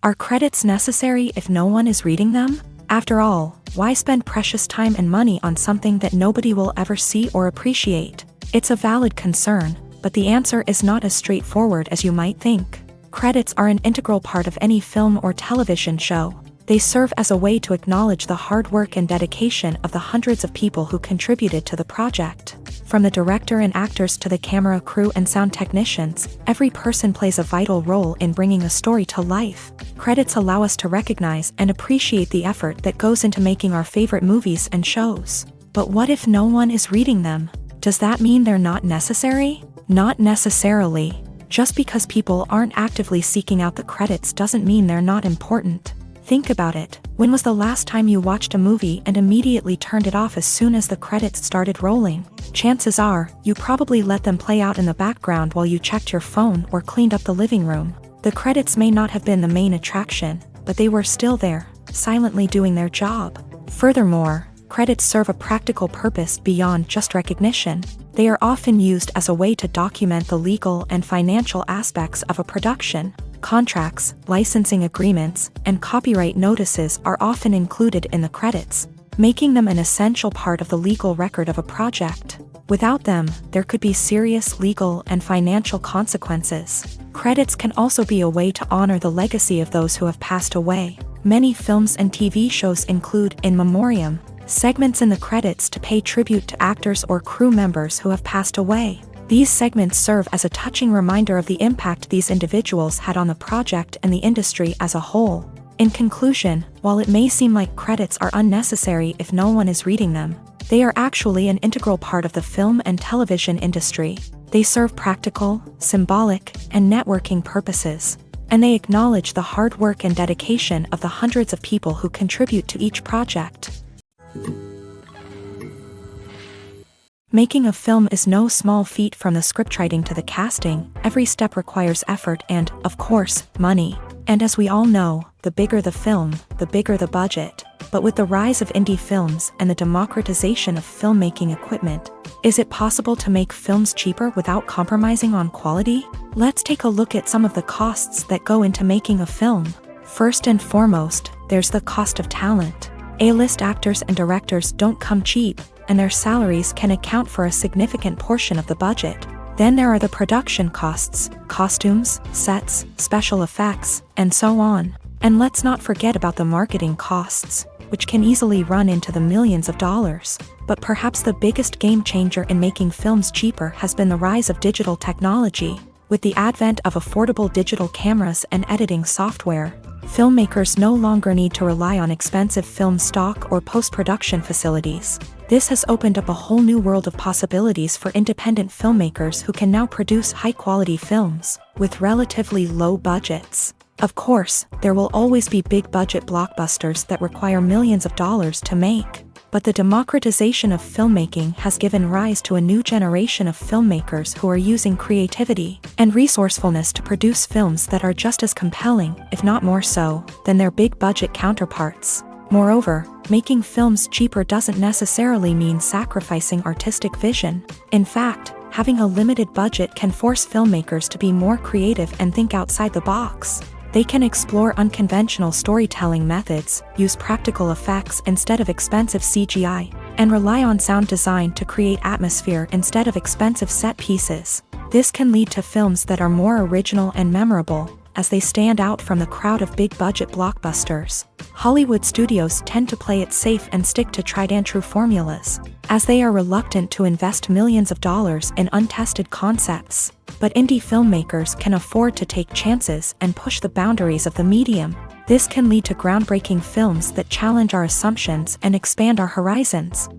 Are credits necessary if no one is reading them? After all, why spend precious time and money on something that nobody will ever see or appreciate? It's a valid concern, but the answer is not as straightforward as you might think. Credits are an integral part of any film or television show. They serve as a way to acknowledge the hard work and dedication of the hundreds of people who contributed to the project. From the director and actors to the camera crew and sound technicians, every person plays a vital role in bringing a story to life. Credits allow us to recognize and appreciate the effort that goes into making our favorite movies and shows. But what if no one is reading them? Does that mean they're not necessary? Not necessarily. Just because people aren't actively seeking out the credits doesn't mean they're not important. Think about it. When was the last time you watched a movie and immediately turned it off as soon as the credits started rolling? Chances are, you probably let them play out in the background while you checked your phone or cleaned up the living room. The credits may not have been the main attraction, but they were still there, silently doing their job. Furthermore, credits serve a practical purpose beyond just recognition. They are often used as a way to document the legal and financial aspects of a production. Contracts, licensing agreements, and copyright notices are often included in the credits, making them an essential part of the legal record of a project. Without them, there could be serious legal and financial consequences. Credits can also be a way to honor the legacy of those who have passed away. Many films and TV shows include in memoriam segments in the credits to pay tribute to actors or crew members who have passed away. These segments serve as a touching reminder of the impact these individuals had on the project and the industry as a whole. In conclusion, while it may seem like credits are unnecessary if no one is reading them, they are actually an integral part of the film and television industry. They serve practical, symbolic, and networking purposes, and they acknowledge the hard work and dedication of the hundreds of people who contribute to each project. Making a film is no small feat. From the scriptwriting to the casting, every step requires effort and, of course, money. And as we all know, the bigger the film, the bigger the budget. But with the rise of indie films and the democratization of filmmaking equipment, is it possible to make films cheaper without compromising on quality? Let's take a look at some of the costs that go into making a film. First and foremost, there's the cost of talent. A-list actors and directors don't come cheap, and their salaries can account for a significant portion of the budget. Then there are the production costs, costumes, sets, special effects, and so on. And let's not forget about the marketing costs, which can easily run into the millions of dollars. But perhaps the biggest game changer in making films cheaper has been the rise of digital technology. With the advent of affordable digital cameras and editing software, filmmakers no longer need to rely on expensive film stock or post-production facilities. This has opened up a whole new world of possibilities for independent filmmakers who can now produce high-quality films with relatively low budgets. Of course, there will always be big-budget blockbusters that require millions of dollars to make. But the democratization of filmmaking has given rise to a new generation of filmmakers who are using creativity and resourcefulness to produce films that are just as compelling, if not more so, than their big-budget counterparts. Moreover, making films cheaper doesn't necessarily mean sacrificing artistic vision. In fact, having a limited budget can force filmmakers to be more creative and think outside the box. They can explore unconventional storytelling methods, use practical effects instead of expensive CGI, and rely on sound design to create atmosphere instead of expensive set pieces. This can lead to films that are more original and memorable, as they stand out from the crowd of big-budget blockbusters. Hollywood studios tend to play it safe and stick to tried-and-true formulas, as they are reluctant to invest millions of dollars in untested concepts. But indie filmmakers can afford to take chances and push the boundaries of the medium. This can lead to groundbreaking films that challenge our assumptions and expand our horizons.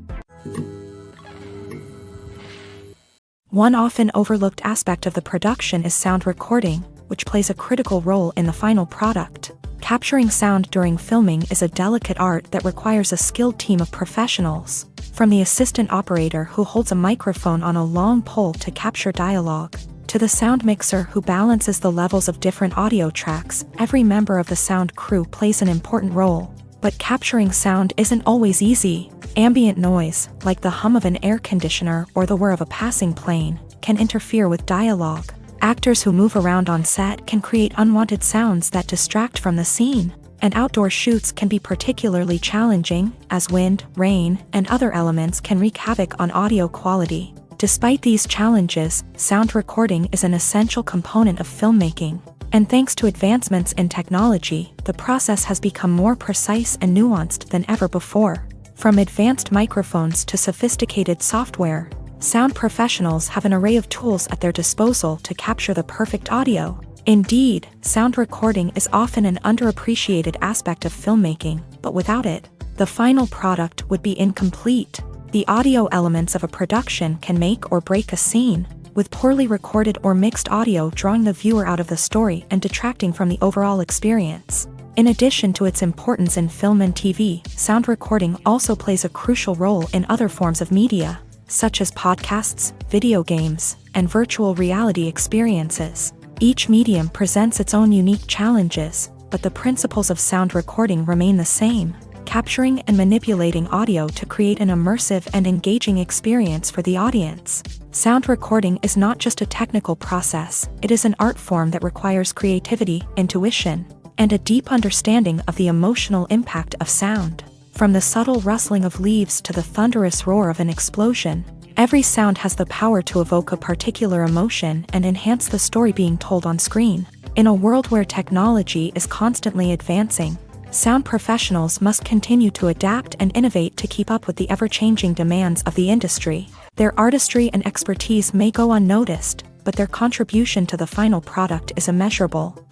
One often overlooked aspect of the production is sound recording, which plays a critical role in the final product. Capturing sound during filming is a delicate art that requires a skilled team of professionals. From the assistant operator who holds a microphone on a long pole to capture dialogue, to the sound mixer who balances the levels of different audio tracks, every member of the sound crew plays an important role. But capturing sound isn't always easy. Ambient noise, like the hum of an air conditioner or the whir of a passing plane, can interfere with dialogue. Actors who move around on set can create unwanted sounds that distract from the scene. And outdoor shoots can be particularly challenging, as wind, rain, and other elements can wreak havoc on audio quality. Despite these challenges, sound recording is an essential component of filmmaking. And thanks to advancements in technology, the process has become more precise and nuanced than ever before. From advanced microphones to sophisticated software, sound professionals have an array of tools at their disposal to capture the perfect audio. Indeed, sound recording is often an underappreciated aspect of filmmaking, but without it, the final product would be incomplete. The audio elements of a production can make or break a scene. with poorly recorded or mixed audio drawing the viewer out of the story and detracting from the overall experience. In addition to its importance in film and TV, sound recording also plays a crucial role in other forms of media, such as podcasts, video games, and virtual reality experiences. Each medium presents its own unique challenges, but the principles of sound recording remain the same: capturing and manipulating audio to create an immersive and engaging experience for the audience. Sound recording is not just a technical process, it is an art form that requires creativity, intuition, and a deep understanding of the emotional impact of sound. From the subtle rustling of leaves to the thunderous roar of an explosion, every sound has the power to evoke a particular emotion and enhance the story being told on screen. In a world where technology is constantly advancing, sound professionals must continue to adapt and innovate to keep up with the ever-changing demands of the industry. Their artistry and expertise may go unnoticed, but their contribution to the final product is immeasurable.